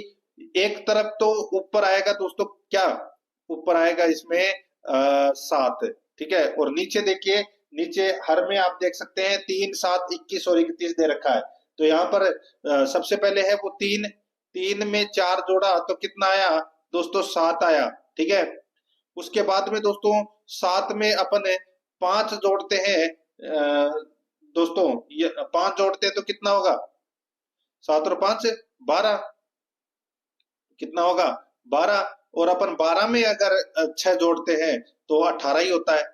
एक तरफ तो ऊपर आएगा दोस्तों, क्या ऊपर आएगा इसमें 7, ठीक है। और नीचे देखिए, नीचे हर में आप देख सकते हैं 3 7 21 और 31 दे रखा है। तो यहाँ पर सबसे पहले है वो 3 में 4 जोड़ा तो कितना आया दोस्तों 7 आया, ठीक है। उसके बाद में दोस्तों 7 में अपन 5 जोड़ते हैं, दोस्तों ये 5 जोड़ते हैं तो कितना होगा, 7 और 5 12, कितना होगा 12, और अपन 12 में अगर 6 जोड़ते हैं तो 18 ही होता है।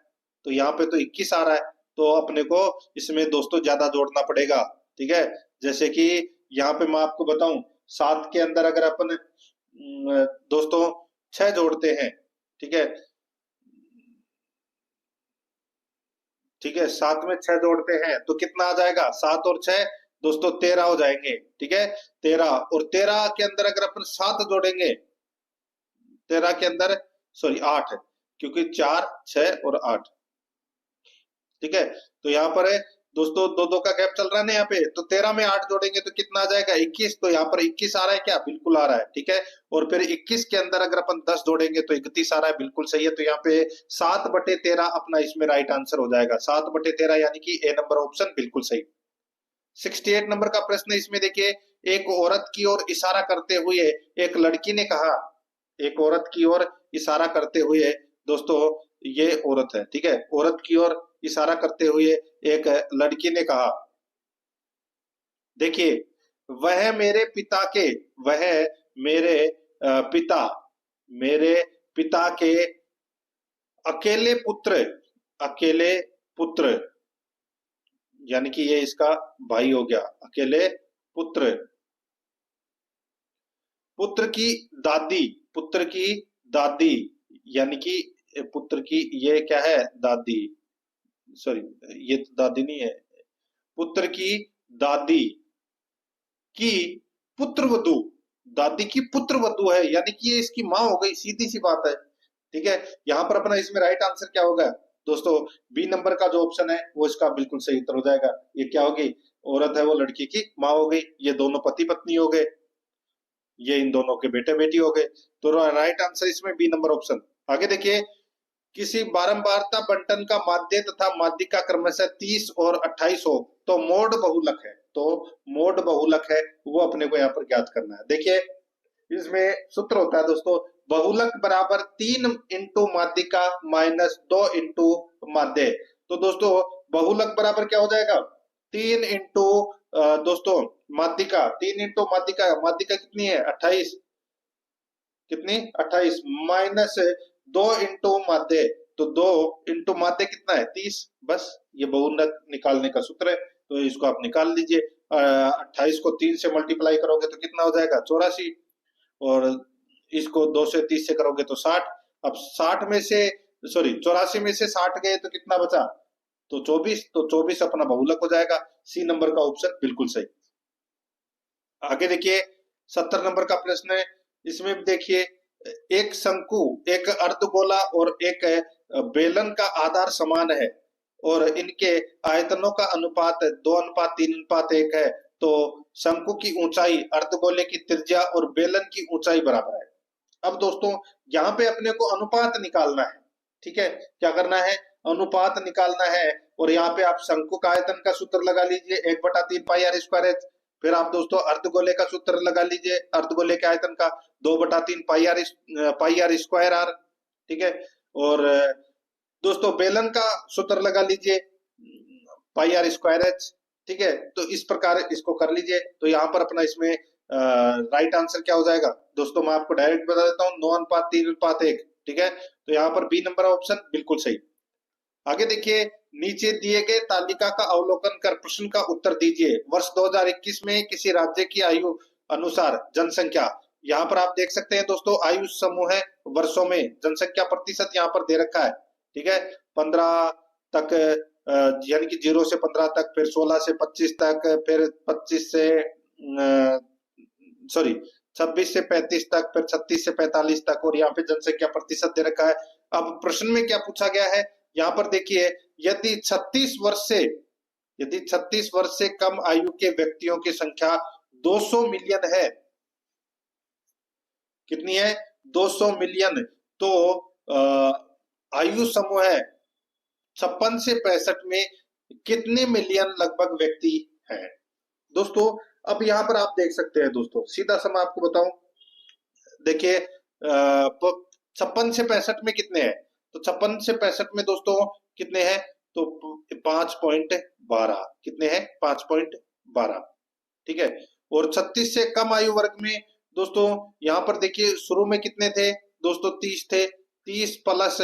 तो यहाँ पे तो 21 आ रहा है, तो अपने को इसमें दोस्तों ज्यादा जोड़ना पड़ेगा, ठीक है। जैसे कि यहाँ पे मैं आपको बताऊं, 7 के अंदर अगर अपन दोस्तों 6 जोड़ते हैं, ठीक है, ठीक है, 7 में 6 जोड़ते हैं तो कितना आ जाएगा, 7 और 6 दोस्तों 13 हो जाएंगे, ठीक है। 13, और 13 के अंदर अगर अपन 7 जोड़ेंगे, 13 के अंदर सॉरी 8, क्योंकि 4 6 और 8, ठीक है। तो यहाँ पर है दोस्तों 2 का गैप चल रहा है ना यहाँ पे, तो 13 में 8 जोड़ेंगे तो कितना आ जाएगा 21, तो यहाँ पर 21 आ रहा है क्या, बिल्कुल आ रहा है, ठीक है। और फिर 21 के अंदर अगर अपन 10 जोड़ेंगे तो 31 आ रहा है, बिल्कुल सही है। तो यहाँ पे 7/13 अपना इसमें राइट आंसर हो जाएगा, 7/13 यानी कि ए नंबर ऑप्शन बिल्कुल सही। 68 नंबर का प्रश्न, इसमें देखिए एक औरत की ओर इशारा करते हुए एक लड़की ने कहा, एक औरत की ओर इशारा करते हुए, दोस्तों ये औरत है, ठीक है, औरत की ओर इशारा करते हुए एक लड़की ने कहा, देखिए वह मेरे पिता के, वह मेरे पिता, मेरे पिता के अकेले पुत्र, अकेले पुत्र, यानी कि ये इसका भाई हो गया, अकेले पुत्र, पुत्र की दादी, पुत्र की दादी, यानी कि पुत्र की ये क्या है दादी, सॉरी ये तो दादी नहीं है, पुत्र की दादी की पुत्रवधू, दादी की पुत्रवधू है, यानी कि ये इसकी माँ हो गई, सीधी सी बात है, ठीक है। यहाँ पर अपना इसमें राइट आंसर क्या होगा दोस्तों, बी नंबर का जो ऑप्शन है वो इसका बिल्कुल सही उत्तर हो जाएगा। ये क्या होगी, औरत है वो लड़की की माँ हो गई, ये दोनों पति पत्नी हो गए, ये इन दोनों के बेटे बेटी हो गए, तो राइट आंसर इसमें बी नंबर ऑप्शन। आगे देखिए, किसी बारंबारता बंटन का माध्य तथा माध्यिका क्रमशः 30 और 28 हो तो मोड बहुलक है, तो मोड बहुलक है वो अपने को यहाँ पर ज्ञात करना है। देखिए इसमें सूत्र होता है दोस्तों, बहुलक बराबर 3 इंटू माध्यिका माइनस 2 इंटू माध्य। तो दोस्तों बहुलक बराबर क्या हो जाएगा, 3 इंटू दोस्तों माध्यिका, 3 इंटू माध्यिका, माध्यिका कितनी है 28, कितनी 28 माइनस 2 इंटू माध्य, तो 2 इंटू माध्य कितना है 30, बस ये बहुलक निकालने का सूत्र है, तो इसको आप निकाल लीजिए। 28 को 3 से मल्टीप्लाई करोगे तो कितना हो जाएगा 84, और इसको 2 से 30 से करोगे तो 60। अब 60 में से सॉरी 84 में से 60 गए तो कितना बचा, तो 24, तो 24 अपना बहुलक हो जाएगा, सी नंबर का ऑप्शन बिल्कुल सही। आगे देखिए 70 नंबर का प्रश्न है, इसमें देखिए एक शंकु, एक अर्धगोला और एक बेलन का आधार समान है और इनके आयतनों का अनुपात 2:3:1 है, तो शंकु की ऊंचाई, अर्धगोले की त्रिज्या और बेलन की ऊंचाई बराबर है। अब दोस्तों यहाँ पे अपने को अनुपात निकालना है, ठीक है। क्या करना है, अनुपात निकालना है और यहाँ पे आप शंकु आयतन का सूत्र लगा लीजिए 1/3 पाई आर स्क्वायर एच। फिर आप दोस्तों अर्धगोले का सूत्र लगा लीजिए, अर्धगोले के आयतन का 2/3 पाई आर स्क्वायर आर। ठीक है, और दोस्तों बेलन का सूत्र लगा लीजिए पाई आर स्क्वायर एच। ठीक है, तो इस प्रकार इसको कर लीजिए। तो यहाँ पर अपना इसमें राइट आंसर क्या हो जाएगा दोस्तों, मैं आपको डायरेक्ट बता देता हूँ, 9:3:1। ठीक है, तो यहाँ पर बी नंबर ऑप्शन बिल्कुल सही। आगे देखिए, नीचे दिए गए तालिका का अवलोकन कर प्रश्न का उत्तर दीजिए। वर्ष 2021 में किसी राज्य की आयु अनुसार जनसंख्या, यहाँ पर आप देख सकते हैं दोस्तों, आयु समूह है वर्षों में, जनसंख्या प्रतिशत यहाँ पर दे रखा है। ठीक है, 15 तक, यानी कि 0 से 15 तक, फिर 16 से 25 तक, फिर 26 से 35 तक, फिर 36 से 45 तक, और यहाँ पे जनसंख्या प्रतिशत दे रखा है। अब प्रश्न में क्या पूछा गया है, यहाँ पर देखिए, यदि 36 वर्ष से कम आयु के व्यक्तियों की संख्या 200 मिलियन है, कितनी है, 200 मिलियन, तो आयु समूह है 56 से 65 में कितने मिलियन लगभग व्यक्ति हैं दोस्तों। अब यहाँ पर आप देख सकते हैं दोस्तों, सीधा सा मैं आपको बताऊं, देखिए 56 से 65 में कितने हैं, तो 56 से 65 में दोस्तों कितने हैं, तो 5.12, कितने हैं, 5.12। ठीक है, और 36 से कम आयु वर्ग में दोस्तों यहाँ पर देखिए, शुरू में कितने थे दोस्तों, 30 थे, 30 प्लस,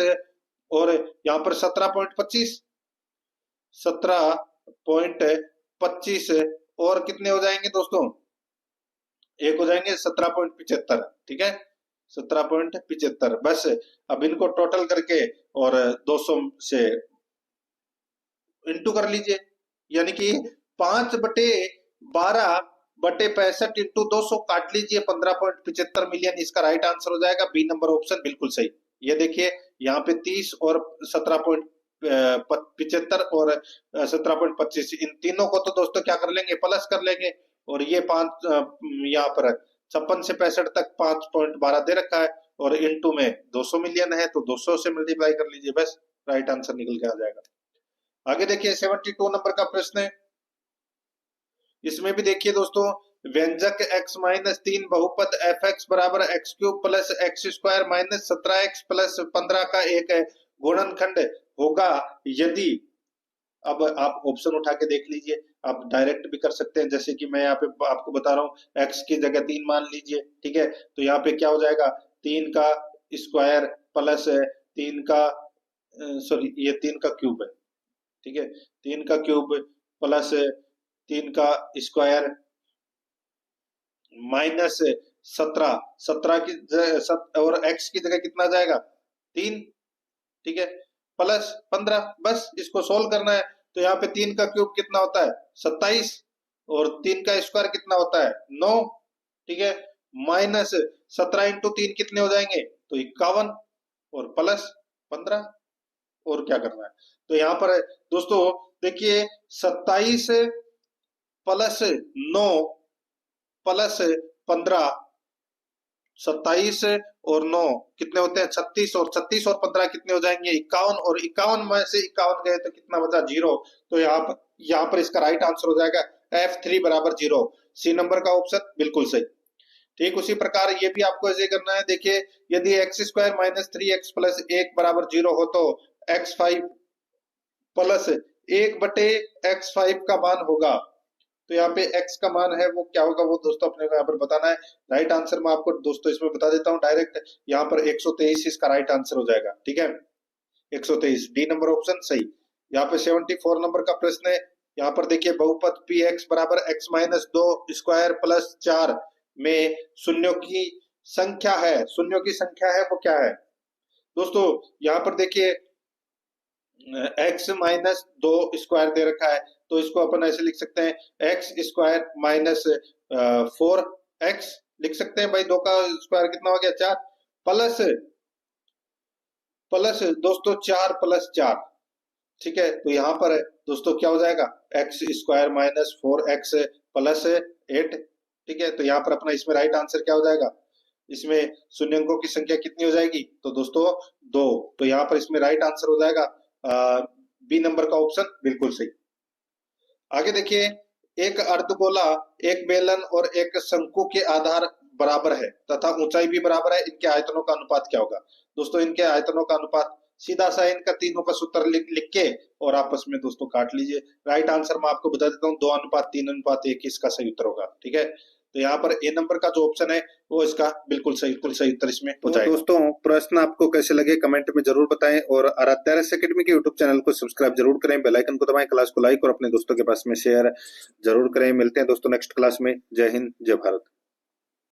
और यहाँ पर 17.25 और कितने हो जाएंगे दोस्तों, एक हो जाएंगे 17.75। ठीक है, 17.75, बस अब इनको टोटल करके और 200 से इंटू कर लीजिए, यानी कि 5/12/65 इंटू 200 काट लीजिए, 15.75 मिलियन इसका राइट आंसर हो जाएगा। बी नंबर ऑप्शन बिल्कुल सही। ये देखिए, यहाँ पे 30 और 17.75 और 17.25, इन तीनों को तो दोस्तों क्या कर लेंगे, प्लस कर लेंगे, और ये 5 यहाँ पर 56 से 65 तक 5.12 दे रखा है, और इनटू में 200 मिलियन है, तो 200 से मल्टीप्लाई कर लीजिए, बस राइट आंसर निकल के आ जाएगा। आगे देखिए, 72 नंबर का प्रश्न है। इसमें भी देखिए दोस्तों, व्यंजक x-3 बहुपद fx बराबर x³ plus x² minus 17x plus 15 का एक गुणनखंड होगा यदि, अब आप ऑप्शन उठा के देख लीजिए, आप डायरेक्ट भी कर सकते हैं, जैसे कि मैं यहाँ पे आपको बता रहा हूँ, x की जगह 3 मान लीजिए। ठीक है, तो यहाँ पे क्या हो जाएगा, 3 का स्क्वायर प्लस 3 का ये 3 का क्यूब है। ठीक है, 3 का क्यूब प्लस 3 का स्क्वायर माइनस 17 की और x की जगह कितना जाएगा, 3। ठीक है, प्लस 15, बस इसको सोल्व करना है। तो यहाँ पे 3 का क्यूब कितना होता है, 27, और 3 का स्क्वायर कितना होता है, 9। ठीक है, माइनस 17 इंटू 3 कितने हो जाएंगे, तो 51, और प्लस 15, और क्या करना है। तो यहाँ पर दोस्तों देखिए, 27 प्लस 9 प्लस 15, 27 और 9 कितने होते हैं, 36, और 36 और 15 कितने हो जाएंगे, 51, और 51 में से 51 गए तो कितना बचा, 0। तो यहाँ पर इसका राइट आंसर हो जाएगा F3 बराबर 0। सी नंबर का ऑप्शन बिल्कुल सही। ठीक, उसी प्रकार ये भी आपको ऐसे करना है। देखिए, यदि x² माइनस 3x प्लस 1 बराबर 0 हो, तो x5 प्लस 1/x5 का मान होगा। तो यहाँ पे x का मान है वो क्या होगा, वो दोस्तों अपने को यहाँ पर बताना है। राइट आंसर मैं आपको दोस्तों इसमें बता देता हूँ डायरेक्ट, यहाँ पर 123 इसका राइट आंसर हो जाएगा। ठीक है, 123, डी नंबर ऑप्शन सही। यहाँ पे 74 नंबर का प्रश्न है। यहाँ पर देखिए, बहुपद px बराबर x माइनस 2 स्क्वायर प्लस 4 में शून्यों की संख्या है, शून्यों की संख्या है वो क्या है दोस्तों। यहाँ पर देखिए, x माइनस 2 स्क्वायर दे रखा है, तो इसको अपन ऐसे लिख सकते हैं, x स्क्वायर माइनस 4x लिख सकते हैं भाई, 2 का स्क्वायर कितना हो गया, 4, प्लस दोस्तों 4 प्लस 4। ठीक है, तो यहाँ पर दोस्तों क्या हो जाएगा, x square minus 4x plus 8। ठीक है, तो यहाँ पर अपना इसमें राइट आंसर क्या हो जाएगा, इसमें शून्यंकों की संख्या कितनी हो जाएगी, तो दोस्तों 2। तो यहाँ पर इसमें राइट आंसर हो जाएगा बी नंबर का ऑप्शन बिल्कुल सही। आगे देखिए, एक अर्धगोला, एक बेलन और एक शंकु के आधार बराबर है तथा ऊंचाई भी बराबर है, इनके आयतनों का अनुपात क्या होगा? दोस्तों इनके आयतनों का अनुपात सीधा सा इनका तीनों का सूत्र लिख के और आपस में दोस्तों काट लीजिए। राइट आंसर मैं आपको बता देता हूँ, 2:3:1 इसका सही उत्तर होगा। ठीक है, तो यहाँ पर ए नंबर का जो ऑप्शन है वो इसका बिल्कुल सही उत्तर इसमें हो तो जाएगा। दोस्तों प्रश्न आपको कैसे लगे कमेंट में जरूर बताएं और आराध्या रहस्य एकेडमी के यूट्यूब चैनल को सब्सक्राइब जरूर करें, बेल आइकन को दबाएं, क्लास को लाइक और अपने दोस्तों के पास में शेयर जरूर करें। मिलते हैं दोस्तों नेक्स्ट क्लास में। जय हिंद, जय भारत।